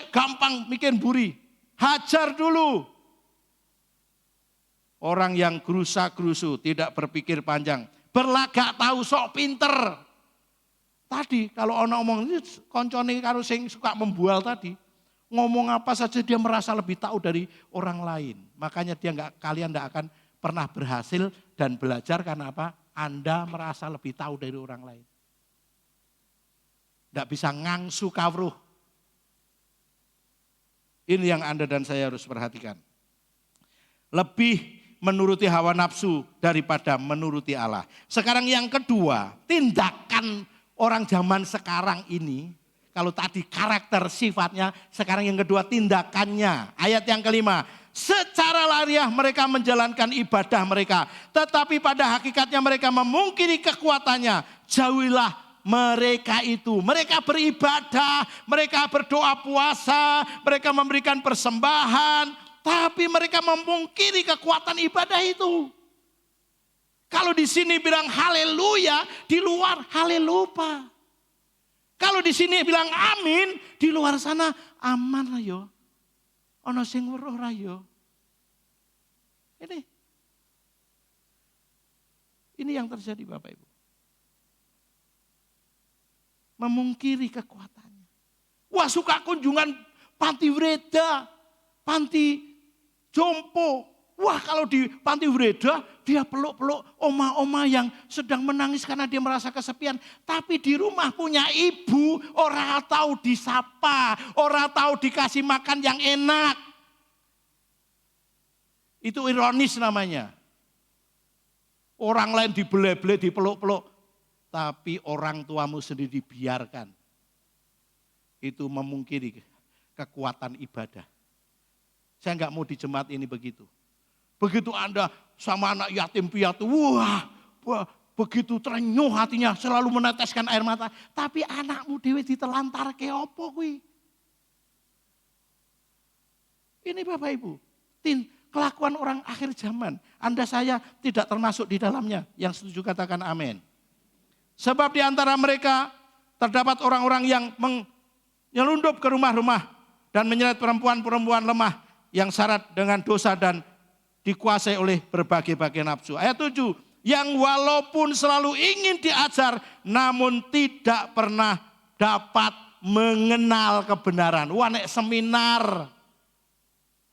gampang mikir buri. Hajar dulu. Orang yang gerusa-gerusu, tidak berpikir panjang. Berlagak tahu sok pinter. Tadi kalau orang ngomong ini koncone karo sing suka membual tadi, ngomong apa saja dia merasa lebih tahu dari orang lain. Makanya kalian tidak akan pernah berhasil dan belajar karena apa? Anda merasa lebih tahu dari orang lain. Tidak bisa ngangsu kawruh. Ini yang Anda dan saya harus perhatikan. Lebih menuruti hawa nafsu daripada menuruti Allah. Sekarang yang kedua, tindakan orang zaman sekarang ini, kalau tadi karakter sifatnya, sekarang yang kedua tindakannya. Ayat yang kelima, secara lahiriah mereka menjalankan ibadah mereka. Tetapi pada hakikatnya mereka memungkiri kekuatannya. Jauhilah mereka itu. Mereka beribadah, mereka berdoa puasa, mereka memberikan persembahan. Tapi mereka memungkiri kekuatan ibadah itu. Kalau di sini bilang haleluya, di luar halelupa. Kalau di sini bilang amin, di luar sana aman lah yo. Ono sing weruh ra yo. Ini yang terjadi Bapak Ibu. Memungkiri kekuatannya. Wah, suka kunjungan panti Wreda, panti jompo. Wah, kalau di panti Wreda dia peluk-peluk oma-oma yang sedang menangis karena dia merasa kesepian. Tapi di rumah punya ibu, orang tahu disapa, orang tahu dikasih makan yang enak. Itu ironis namanya. Orang lain dibele-bele, dipeluk-peluk. Tapi orang tuamu sendiri dibiarkan. Itu memungkiri kekuatan ibadah. Saya enggak mau di jemaat ini begitu. Begitu Anda sama anak yatim piatu, wah begitu terenyuh hatinya, selalu meneteskan air mata. Tapi anakmu dewe ditelantar ke opo kuwi. Ini Bapak Ibu, kelakuan orang akhir zaman. Anda saya tidak termasuk di dalamnya. Yang setuju katakan amin. Sebab di antara mereka terdapat orang-orang yang menyelundup ke rumah-rumah dan menyeret perempuan-perempuan lemah yang syarat dengan dosa dan dikuasai oleh berbagai-bagai nafsu. Ayat 7, yang walaupun selalu ingin diajar namun tidak pernah dapat mengenal kebenaran. Wah, nek seminar,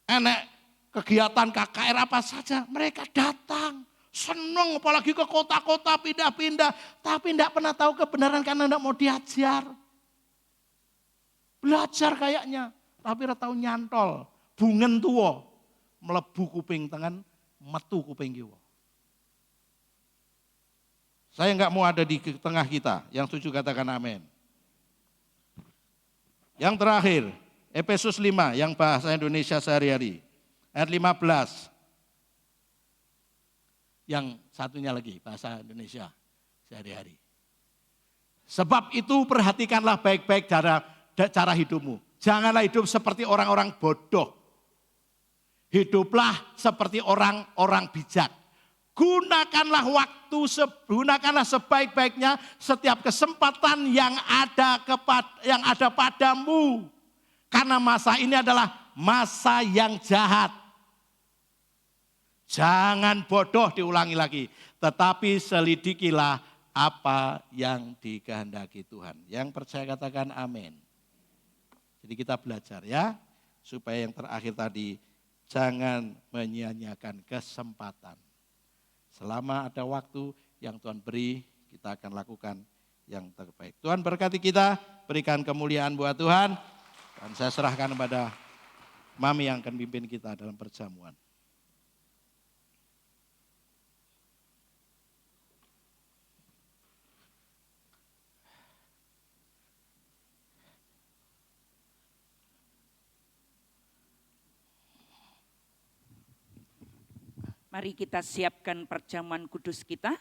enek kegiatan KKR apa saja, mereka datang. Senang apalagi ke kota-kota pindah-pindah. Tapi tidak pernah tahu kebenaran karena tidak mau diajar. Belajar kayaknya, tapi tidak tahu nyantol. Bungen tua, melebu kuping tangan, metu kuping kiwa. Saya enggak mau ada di tengah kita, yang setuju katakan amin. Yang terakhir, Efesus 5 yang bahasa Indonesia sehari-hari. Ayat 15. Yang satunya lagi bahasa Indonesia sehari-hari. Sebab itu perhatikanlah baik-baik cara hidupmu. Janganlah hidup seperti orang-orang bodoh. Hiduplah seperti orang-orang bijak. Gunakanlah gunakanlah sebaik-baiknya setiap kesempatan yang ada padamu. Karena masa ini adalah masa yang jahat. Jangan bodoh, diulangi lagi. Tetapi selidikilah apa yang dikehendaki Tuhan. Yang percaya katakan amin. Jadi kita belajar ya. Supaya yang terakhir tadi, jangan menyia-nyiakan kesempatan. Selama ada waktu yang Tuhan beri, kita akan lakukan yang terbaik. Tuhan berkati kita, berikan kemuliaan buat Tuhan. Dan saya serahkan kepada Mami yang akan pimpin kita dalam perjamuan. Mari kita siapkan perjamuan kudus kita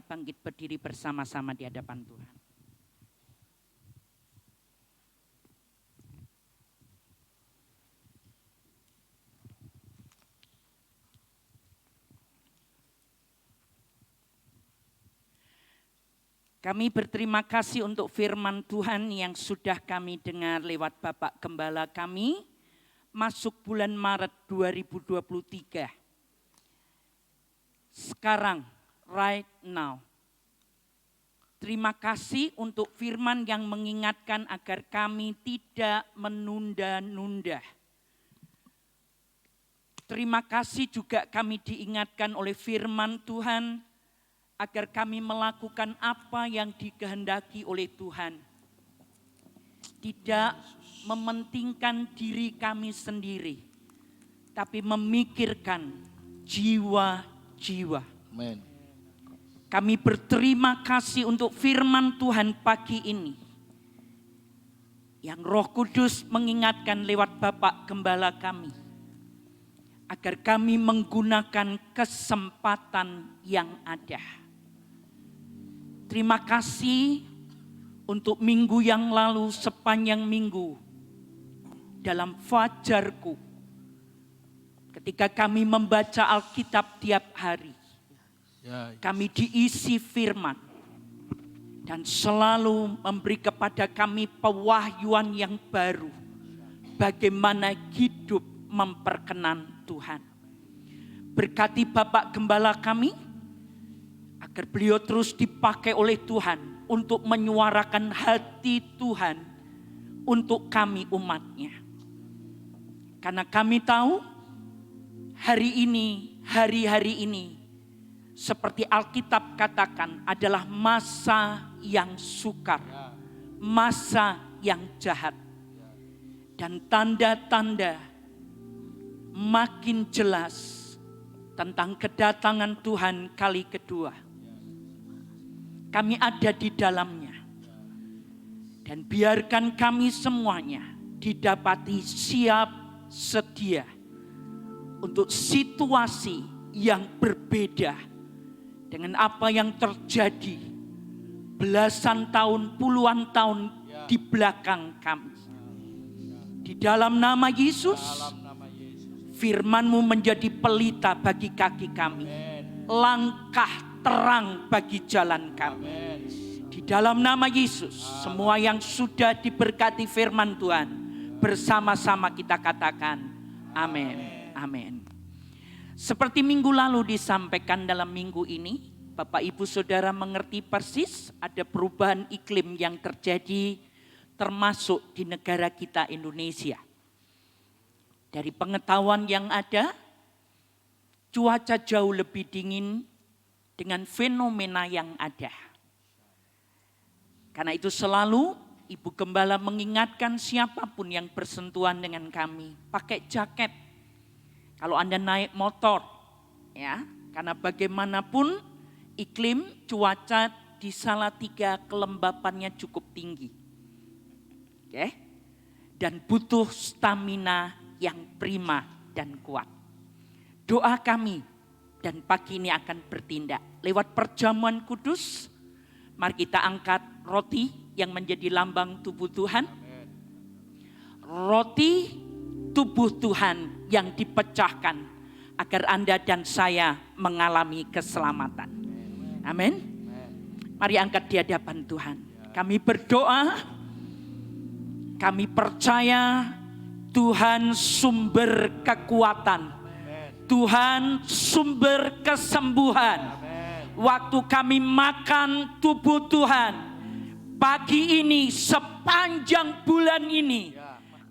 bangkit berdiri bersama-sama di hadapan Tuhan. Kami berterima kasih untuk firman Tuhan yang sudah kami dengar lewat Bapak Gembala kami, masuk bulan Maret 2023. Sekarang, right now. Terima kasih untuk firman yang mengingatkan agar kami tidak menunda-nunda. Terima kasih juga kami diingatkan oleh firman Tuhan agar kami melakukan apa yang dikehendaki oleh Tuhan. Tidak mementingkan diri kami sendiri, tapi memikirkan jiwa-jiwa. Amen. Kami berterima kasih untuk firman Tuhan pagi ini. Yang Roh Kudus mengingatkan lewat Bapak Gembala kami. Agar kami menggunakan kesempatan yang ada. Terima kasih untuk minggu yang lalu sepanjang minggu. Dalam fajarku. Ketika kami membaca Alkitab tiap hari, kami diisi firman dan selalu memberi kepada kami pewahyuan yang baru. Bagaimana hidup memperkenan Tuhan. Berkati Bapak Gembala kami, agar beliau terus dipakai oleh Tuhan untuk menyuarakan hati Tuhan untuk kami umatnya. Karena kami tahu, hari-hari ini, seperti Alkitab katakan adalah masa yang sukar, masa yang jahat. Dan tanda-tanda makin jelas tentang kedatangan Tuhan kali kedua. Kami ada di dalamnya. Dan biarkan kami semuanya didapati siap sedia untuk situasi yang berbeda dengan apa yang terjadi belasan tahun, puluhan tahun di belakang kami. Di dalam nama Yesus, firman-Mu menjadi pelita bagi kaki kami, langkah terang bagi jalan kami. Di dalam nama Yesus, semua yang sudah diberkati firman Tuhan, bersama-sama kita katakan amin. Amin. Seperti minggu lalu disampaikan dalam minggu ini, Bapak Ibu Saudara mengerti persis ada perubahan iklim yang terjadi termasuk di negara kita Indonesia. Dari pengetahuan yang ada, cuaca jauh lebih dingin dengan fenomena yang ada. Karena itu selalu Ibu Gembala mengingatkan siapapun yang bersentuhan dengan kami, pakai jaket. Kalau Anda naik motor, ya, karena bagaimanapun iklim cuaca di Salatiga kelembapannya cukup tinggi. Oke. Dan butuh stamina yang prima dan kuat. Doa kami dan pagi ini akan bertindak lewat perjamuan kudus. Mari kita angkat roti yang menjadi lambang tubuh Tuhan. Roti tubuh Tuhan yang dipecahkan agar Anda dan saya mengalami keselamatan. Amin. Mari angkat di hadapan Tuhan. Kami berdoa, kami percaya Tuhan sumber kekuatan, Tuhan sumber kesembuhan. Waktu kami makan tubuh Tuhan, pagi ini sepanjang bulan ini,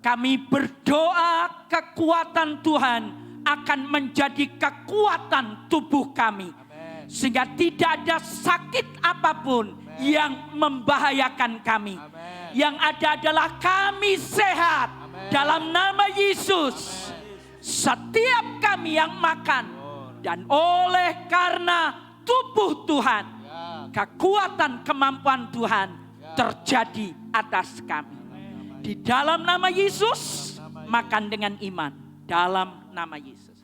kami berdoa kekuatan Tuhan akan menjadi kekuatan tubuh kami. Sehingga tidak ada sakit apapun yang membahayakan kami. Yang ada adalah kami sehat dalam nama Yesus. Setiap kami yang makan dan oleh karena tubuh Tuhan, kekuatan kemampuan Tuhan terjadi atas kami. Di dalam nama Yesus, makan dengan iman. Dalam nama Yesus.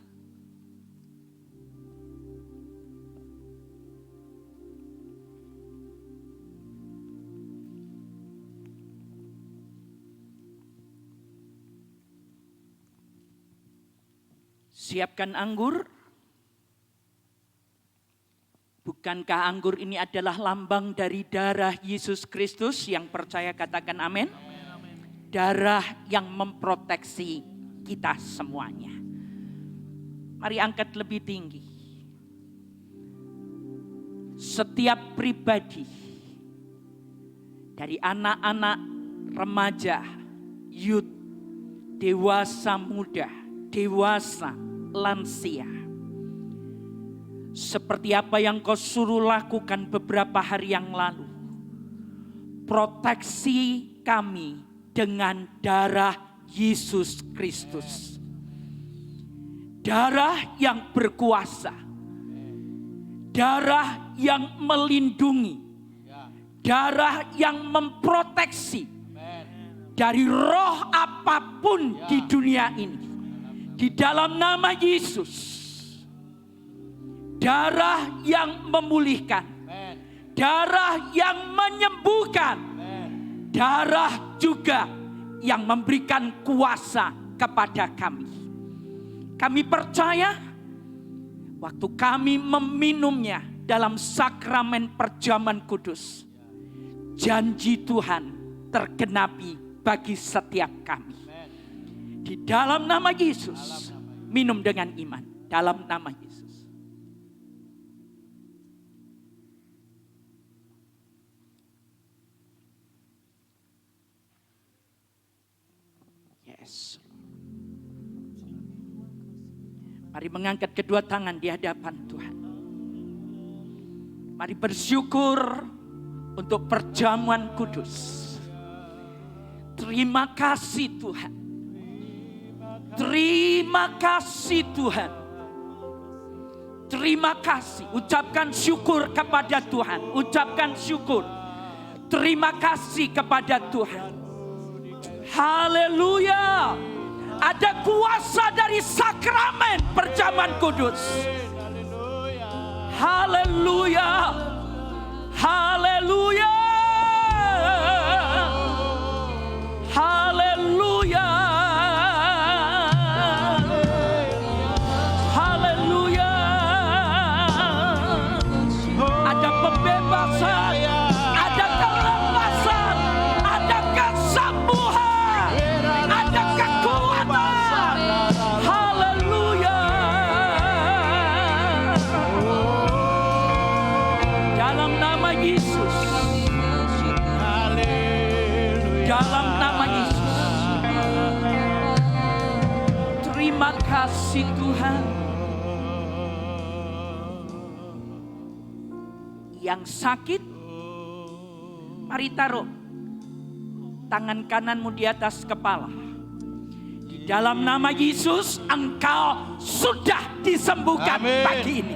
Siapkan anggur. Bukankah anggur ini adalah lambang dari darah Yesus Kristus? Yang percaya katakan amin. Darah yang memproteksi kita semuanya. Mari angkat lebih tinggi. Setiap pribadi, dari anak-anak, remaja, youth, dewasa muda, dewasa, lansia. Seperti apa yang kau suruh lakukan beberapa hari yang lalu. Proteksi kami dengan darah Yesus Kristus. Darah yang berkuasa. Darah yang melindungi. Darah yang memproteksi. Dari roh apapun di dunia ini. Di dalam nama Yesus. Darah yang memulihkan. Darah yang menyembuhkan. Darah juga yang memberikan kuasa kepada kami. Kami percaya waktu kami meminumnya dalam sakramen perjamuan kudus. Janji Tuhan tergenapi bagi setiap kami. Di dalam nama Yesus, minum dengan iman. Dalam nama Yesus. Yes. Mari mengangkat kedua tangan di hadapan Tuhan. Mari bersyukur untuk perjamuan kudus. Terima kasih Tuhan. Terima kasih Tuhan. Terima kasih. Ucapkan syukur kepada Tuhan. Ucapkan syukur. Terima kasih kepada Tuhan. Haleluya. Ada kuasa dari sakramen perjamuan kudus. Haleluya. Haleluya. Haleluya. Haleluya. Ada pembebasan, ada kelepasan, ada kesembuhan, ada kekuatan. Haleluya. Dalam nama Yesus. Dalam nama Yesus. Terima kasih Tuhan. Yang sakit, mari taruh tangan kananmu di atas kepala. Di dalam nama Yesus, engkau sudah disembuhkan pagi ini.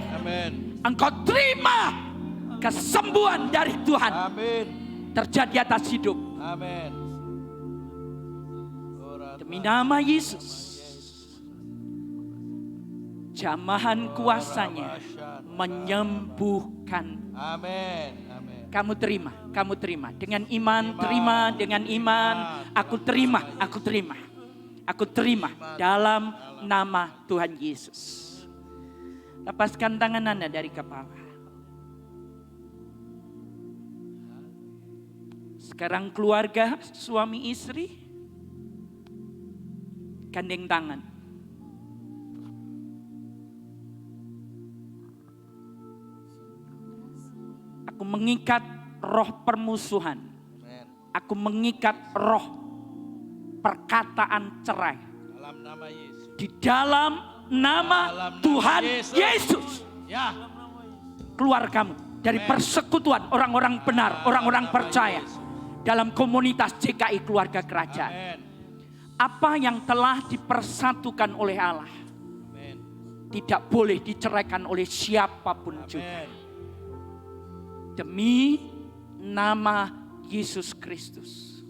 Engkau terima kesembuhan dari Tuhan. Terjadi atas hidup. Demi nama Yesus. Jamahan kuasanya menyembuhkan. Kamu terima dengan iman, terima dengan iman. Aku terima dalam nama Tuhan Yesus. Lepaskan tangan Anda dari kepala. Sekarang keluarga, suami istri, gandeng tangan. Aku mengikat roh permusuhan. Aku mengikat roh perkataan cerai. Di dalam nama Tuhan Yesus. Keluar kamu dari persekutuan orang-orang benar, orang-orang percaya. Dalam komunitas JKI Keluarga Kerajaan. Apa yang telah dipersatukan oleh Allah. Tidak boleh diceraikan oleh siapapun juga. Demi nama Yesus Kristus.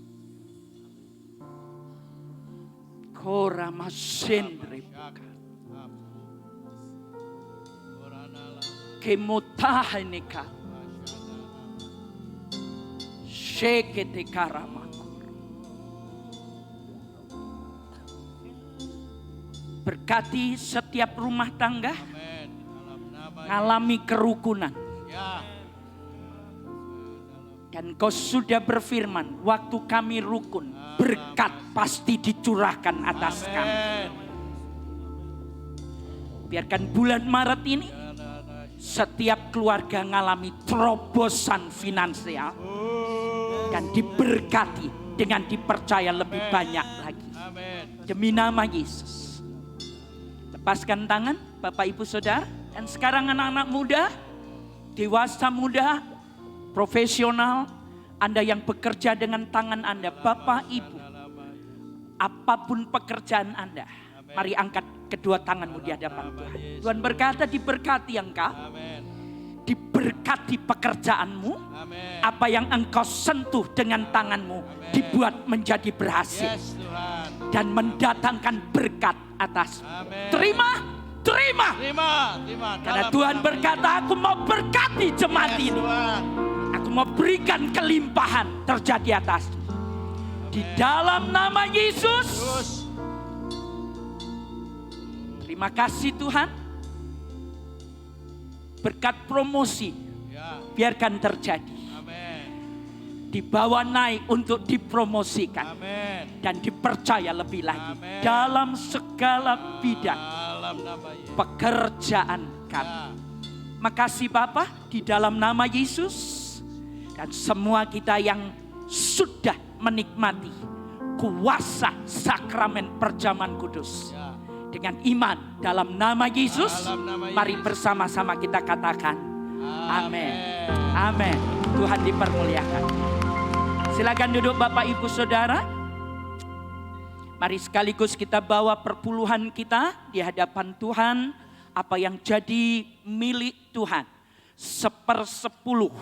Korama sendre buka. Kemotaheneka. Shekete karamakur. Berkati setiap rumah tangga. Ngalami kerukunan. Dan kau sudah berfirman, waktu kami rukun, berkat pasti dicurahkan atas kami. Biarkan bulan Maret ini, setiap keluarga mengalami terobosan finansial. Dan diberkati dengan dipercaya lebih banyak lagi. Demi nama Yesus. Lepaskan tangan Bapak Ibu Saudara. Dan sekarang anak-anak muda, dewasa muda, profesional, Anda yang bekerja dengan tangan Anda, Bapak Ibu, apapun pekerjaan Anda, mari angkat kedua tanganmu di hadapan Tuhan. Tuhan berkata, diberkati engkau, diberkati pekerjaanmu, apa yang engkau sentuh dengan tanganmu dibuat menjadi berhasil dan mendatangkan berkat atas. Terima. Karena Tuhan berkata, aku mau berkati jemaat ini. Aku mau berikan kelimpahan terjadi atas. Di dalam nama Yesus. Terima kasih Tuhan. Berkat promosi. Biarkan terjadi. Dibawa naik untuk dipromosikan. Dan dipercaya lebih lagi. Dalam segala bidang pekerjaan kami. Makasih Bapak, di dalam nama Yesus. Dan semua kita yang sudah menikmati kuasa sakramen perjamuan kudus. Dengan iman dalam nama Yesus, mari bersama-sama kita katakan amin. Amin. Tuhan dipermuliakan. Silakan duduk Bapak Ibu Saudara. Mari sekaligus kita bawa perpuluhan kita di hadapan Tuhan. apa yang jadi milik Tuhan, 1/10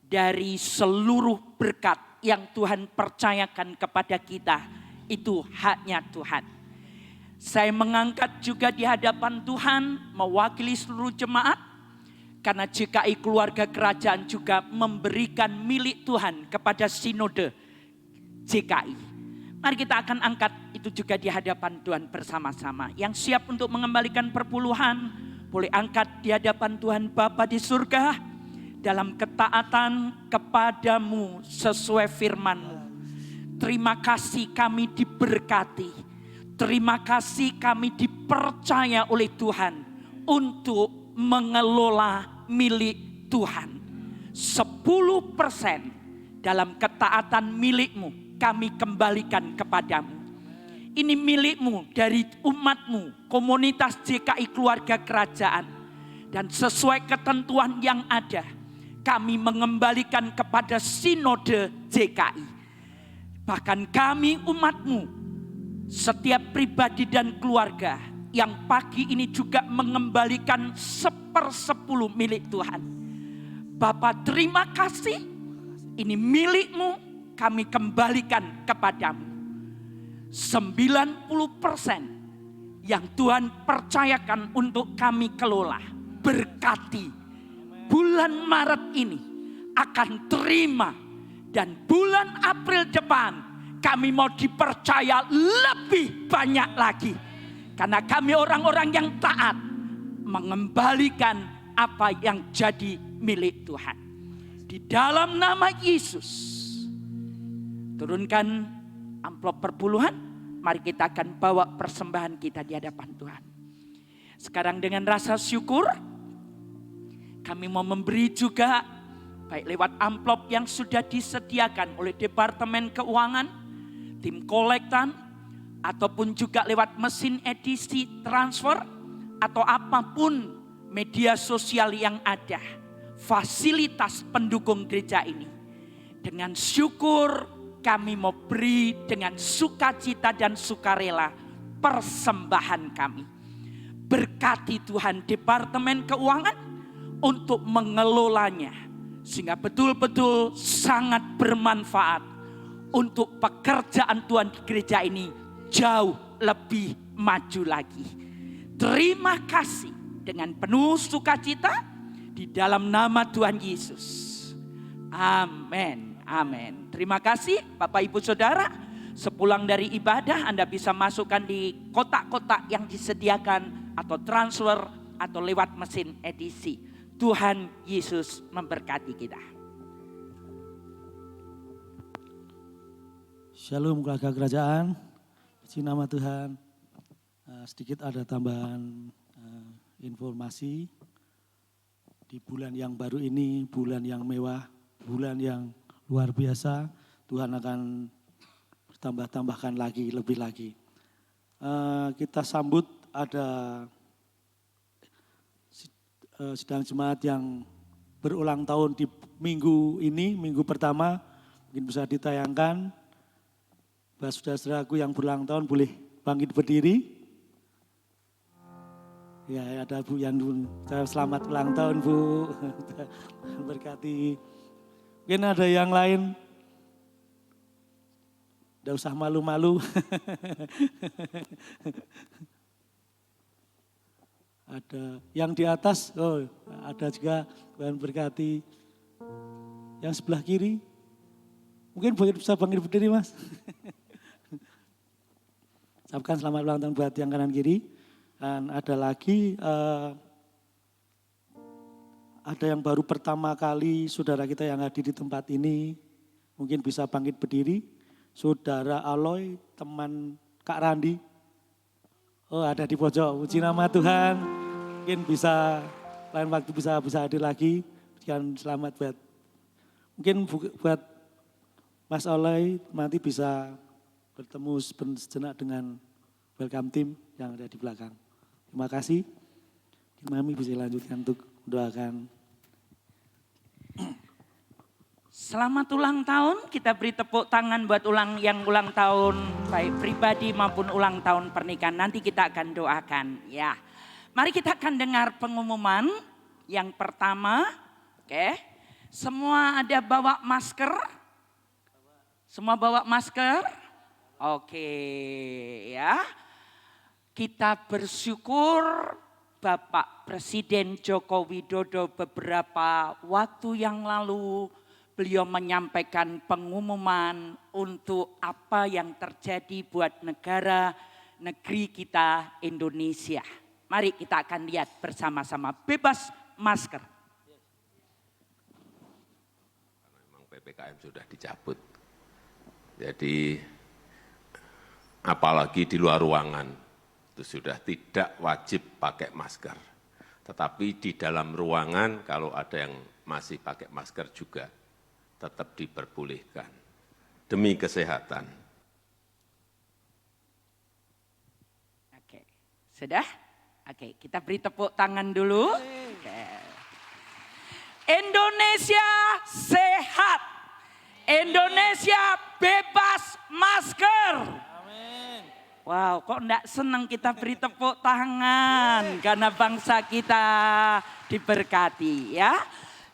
dari seluruh berkat yang Tuhan percayakan kepada kita, itu haknya Tuhan. Saya mengangkat juga di hadapan Tuhan mewakili seluruh jemaat, karena GKI Keluarga Kerajaan juga memberikan milik Tuhan kepada sinode GKI. Mari kita akan angkat itu juga di hadapan Tuhan bersama-sama. Yang siap untuk mengembalikan perpuluhan, boleh angkat di hadapan Tuhan Bapa di surga, dalam ketaatan kepadamu sesuai firman-Mu. Terima kasih kami diberkati. Terima kasih kami dipercaya oleh Tuhan untuk mengelola milik Tuhan. 10% dalam ketaatan milik-Mu kami kembalikan kepadamu. Ini milik-Mu dari umat-Mu, komunitas GKI Keluarga Kerajaan. Dan sesuai ketentuan yang ada, kami mengembalikan kepada sinode GKI. Bahkan kami umat-Mu, setiap pribadi dan keluarga yang pagi ini juga mengembalikan 1/10 milik Tuhan. Bapak terima kasih, ini milik-Mu, kami kembalikan kepadamu. 90% yang Tuhan percayakan untuk kami kelola. Berkati bulan Maret ini akan terima, dan bulan April depan kami mau dipercaya lebih banyak lagi. Karena kami orang-orang yang taat mengembalikan apa yang jadi milik Tuhan. Di dalam nama Yesus, turunkan amplop perpuluhan. Mari kita akan bawa persembahan kita di hadapan Tuhan. Sekarang dengan rasa syukur, kami mau memberi juga, baik lewat amplop yang sudah disediakan oleh Departemen Keuangan, tim kolektan, ataupun juga lewat mesin edisi transfer, atau apapun media sosial yang ada, fasilitas pendukung gereja ini. Dengan syukur, kami mau beri dengan sukacita dan sukarela persembahan kami. Berkati Tuhan Departemen Keuangan untuk mengelolanya, sehingga betul-betul sangat bermanfaat untuk pekerjaan Tuhan di gereja ini jauh lebih maju lagi. Terima kasih dengan penuh sukacita di dalam nama Tuhan Yesus. Amin. Amin. Terima kasih Bapak Ibu Saudara. Sepulang dari ibadah Anda bisa masukkan di kotak-kotak yang disediakan, atau transfer, atau lewat mesin edisi. Tuhan Yesus memberkati kita. Shalom keluarga kerajaan. Puji nama Tuhan. Sedikit ada tambahan informasi. Di bulan yang baru ini, bulan yang mewah, bulan yang luar biasa, Tuhan akan bertambah-tambahkan lagi, lebih lagi. Kita sambut ada sidang jemaat yang berulang tahun di minggu ini, minggu pertama, mungkin bisa ditayangkan. Buat saudara-saudaraku yang berulang tahun boleh bangkit berdiri. Ya, ada Bu Yandu, selamat ulang tahun Bu, berkati. Mungkin ada yang lain, tidak usah malu-malu. Ada yang di atas, oh ada juga, Tuhan berkati. Yang sebelah kiri, mungkin bisa bangkit berdiri Mas. Ucapkan selamat ulang tahun buat yang kanan kiri. Dan ada lagi, ada yang baru pertama kali saudara kita yang hadir di tempat ini, mungkin bisa bangkit berdiri. Saudara Aloy, teman Kak Randi. Oh ada di pojok, puji nama Tuhan. Mungkin bisa, lain waktu bisa hadir lagi. Dan selamat buat, mungkin buat Mas Aloy nanti bisa bertemu sejenak dengan welcome team yang ada di belakang. Terima kasih. Mami bisa lanjutkan untuk mendoakan. Selamat ulang tahun, kita beri tepuk tangan buat yang ulang tahun, baik pribadi maupun ulang tahun pernikahan. Nanti kita akan doakan ya. Mari kita akan dengar pengumuman yang pertama. Oke, semua ada bawa masker? Semua bawa masker? Oke ya. Kita bersyukur Bapak Presiden Joko Widodo beberapa waktu yang lalu beliau menyampaikan pengumuman untuk apa yang terjadi buat negeri kita Indonesia. Mari kita akan lihat bersama-sama, bebas masker. Karena memang PPKM sudah dicabut. Jadi apalagi di luar ruangan itu sudah tidak wajib pakai masker. Tetapi di dalam ruangan kalau ada yang masih pakai masker juga tetap diperbolehkan demi kesehatan. Oke, sudah? Oke, kita beri tepuk tangan dulu. Oke. Indonesia sehat. Indonesia bebas masker. Wow, kok enggak senang kita beri tepuk tangan karena bangsa kita diberkati ya.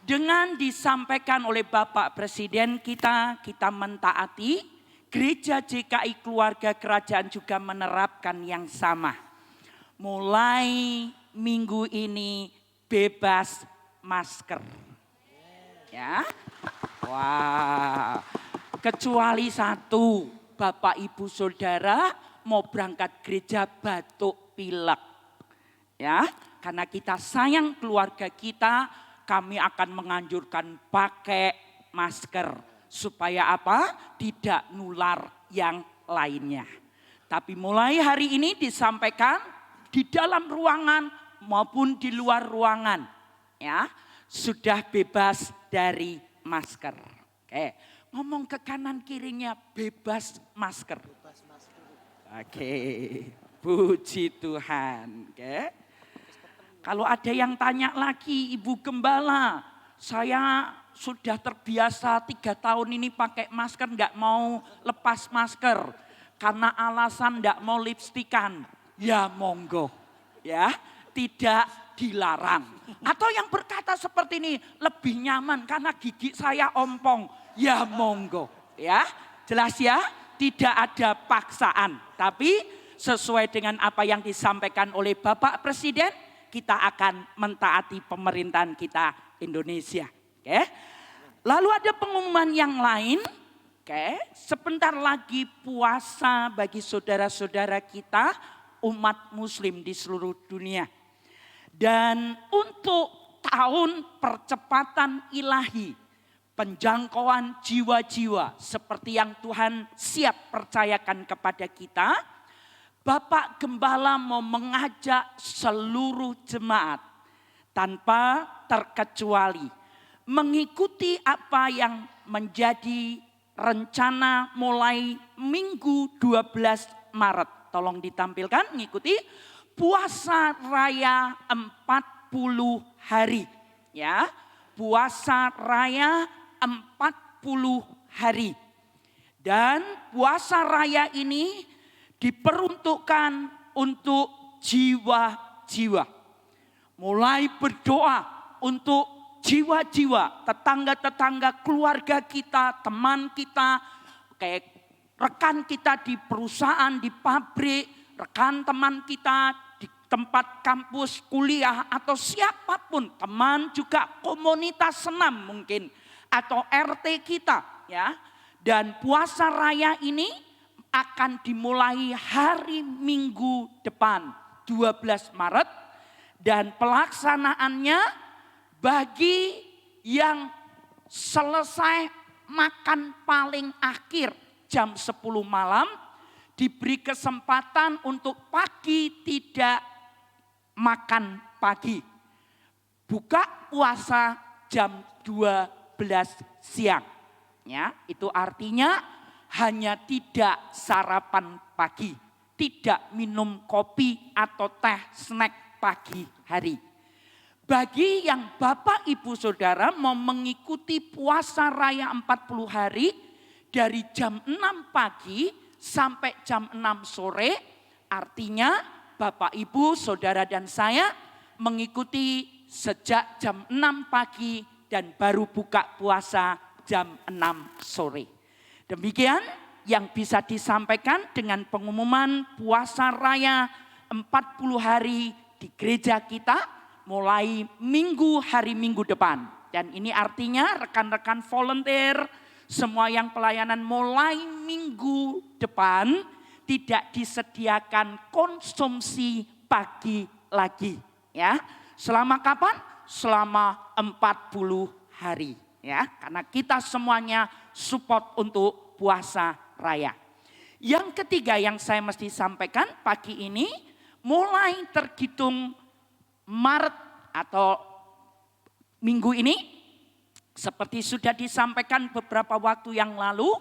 Dengan disampaikan oleh Bapak Presiden kita mentaati, Gereja JKI Keluarga Kerajaan juga menerapkan yang sama. Mulai minggu ini bebas masker. Ya. Wah. Kecuali satu, Bapak Ibu Saudara mau berangkat gereja batuk pilek. Ya, karena kita sayang keluarga kita, kami akan menganjurkan pakai masker. Supaya apa? Tidak nular yang lainnya. Tapi mulai hari ini disampaikan di dalam ruangan maupun di luar ruangan. Ya, sudah bebas dari masker. Oke, ngomong ke kanan kirinya bebas masker. Oke, puji Tuhan. Oke. Kalau ada yang tanya lagi, Ibu Gembala, saya sudah terbiasa 3 tahun ini pakai masker, nggak mau lepas masker. Karena alasan nggak mau lipstikan. Ya monggo, ya tidak dilarang. Atau yang berkata seperti ini, lebih nyaman karena gigi saya ompong. Ya monggo, ya jelas ya, tidak ada paksaan. Tapi sesuai dengan apa yang disampaikan oleh Bapak Presiden, kita akan mentaati pemerintahan kita Indonesia. Oke. Lalu ada pengumuman yang lain. Oke, sebentar lagi puasa bagi saudara-saudara kita umat muslim di seluruh dunia. Dan untuk tahun percepatan ilahi, penjangkauan jiwa-jiwa seperti yang Tuhan siap percayakan kepada kita, Bapak Gembala mau mengajak seluruh jemaat tanpa terkecuali mengikuti apa yang menjadi rencana mulai Minggu 12 Maret. Tolong ditampilkan, mengikuti puasa raya 40 hari. Ya, puasa raya 40 hari. Dan puasa raya ini diperuntukkan untuk jiwa-jiwa. Mulai berdoa untuk jiwa-jiwa, tetangga-tetangga, keluarga kita, teman kita, kayak rekan kita di perusahaan, di pabrik, rekan teman kita di tempat kampus, kuliah, atau siapapun, teman juga komunitas senam mungkin, atau RT kita ya. Dan puasa raya ini akan dimulai hari Minggu depan 12 Maret dan pelaksanaannya bagi yang selesai makan paling akhir jam 10 malam diberi kesempatan untuk pagi tidak makan pagi. Buka puasa jam 12 siang. Ya, itu artinya hanya tidak sarapan pagi, tidak minum kopi atau teh snack pagi hari. Bagi yang Bapak Ibu Saudara mau mengikuti puasa raya 40 hari dari jam 6 pagi sampai jam 6 sore, artinya Bapak, Ibu, Saudara dan saya mengikuti sejak jam 6 pagi dan baru buka puasa jam 6 sore. Demikian yang bisa disampaikan dengan pengumuman puasa raya 40 hari di gereja kita mulai hari Minggu depan. Dan ini artinya rekan-rekan volunteer, semua yang pelayanan mulai minggu depan tidak disediakan konsumsi pagi lagi. Ya, selama kapan? Selama 40 hari. Ya, karena kita semuanya support untuk puasa raya. Yang ketiga yang saya mesti sampaikan pagi ini, mulai terhitung Maret atau minggu ini, seperti sudah disampaikan beberapa waktu yang lalu,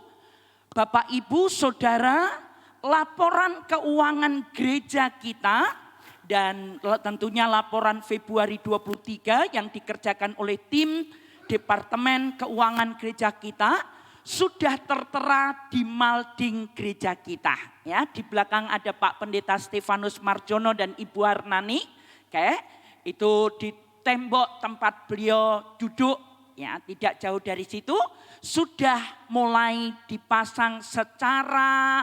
Bapak, Ibu, Saudara, laporan keuangan gereja kita dan tentunya laporan Februari 23 yang dikerjakan oleh tim Departemen Keuangan gereja kita sudah tertera di malding gereja kita. Ya, di belakang ada Pak Pendeta Stefanus Marjono dan Ibu Harnani. Oke, itu di tembok tempat beliau duduk, ya, tidak jauh dari situ sudah mulai dipasang secara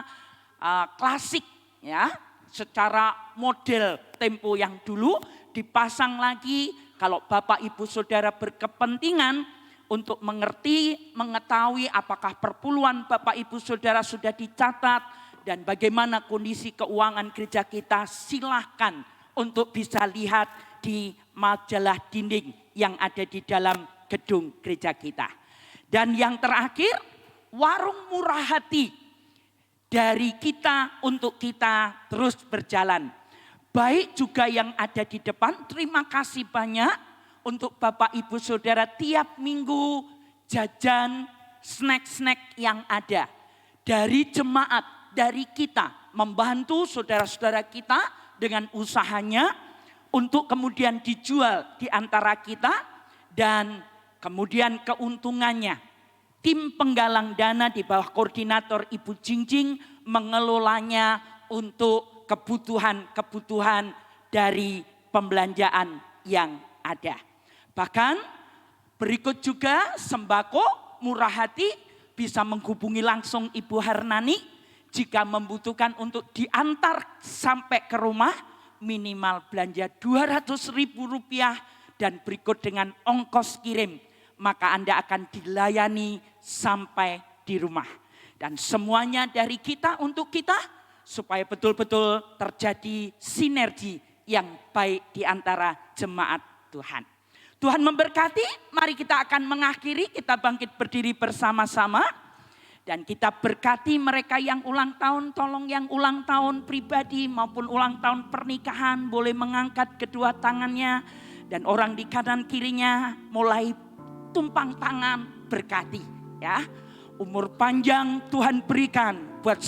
klasik, ya, secara model tempo yang dulu dipasang lagi. Kalau Bapak Ibu Saudara berkepentingan untuk mengerti, mengetahui apakah perpuluhan Bapak Ibu Saudara sudah dicatat dan bagaimana kondisi keuangan gereja kita, silahkan untuk bisa lihat di majalah dinding yang ada di dalam gedung gereja kita. Dan yang terakhir, warung murah hati dari kita untuk kita terus berjalan. Baik juga yang ada di depan, terima kasih banyak untuk Bapak Ibu Saudara tiap minggu jajan snack-snack yang ada. Dari jemaat, dari kita membantu saudara-saudara kita dengan usahanya untuk kemudian dijual di antara kita dan kemudian keuntungannya. Tim penggalang dana di bawah koordinator Ibu Jingjing mengelolanya untuk kebutuhan-kebutuhan dari pembelanjaan yang ada. Bahkan berikut juga sembako murah hati bisa menghubungi langsung Ibu Harnani jika membutuhkan untuk diantar sampai ke rumah minimal belanja Rp200.000 dan berikut dengan ongkos kirim, maka Anda akan dilayani sampai di rumah. Dan semuanya dari kita untuk kita supaya betul-betul terjadi sinergi yang baik di antara jemaat Tuhan. Tuhan memberkati, mari kita akan mengakhiri, kita bangkit berdiri bersama-sama. Dan kita berkati mereka yang ulang tahun, tolong yang ulang tahun pribadi maupun ulang tahun pernikahan boleh mengangkat kedua tangannya. Dan orang di kanan kirinya mulai tumpang tangan berkati. Ya, umur panjang Tuhan berikan buat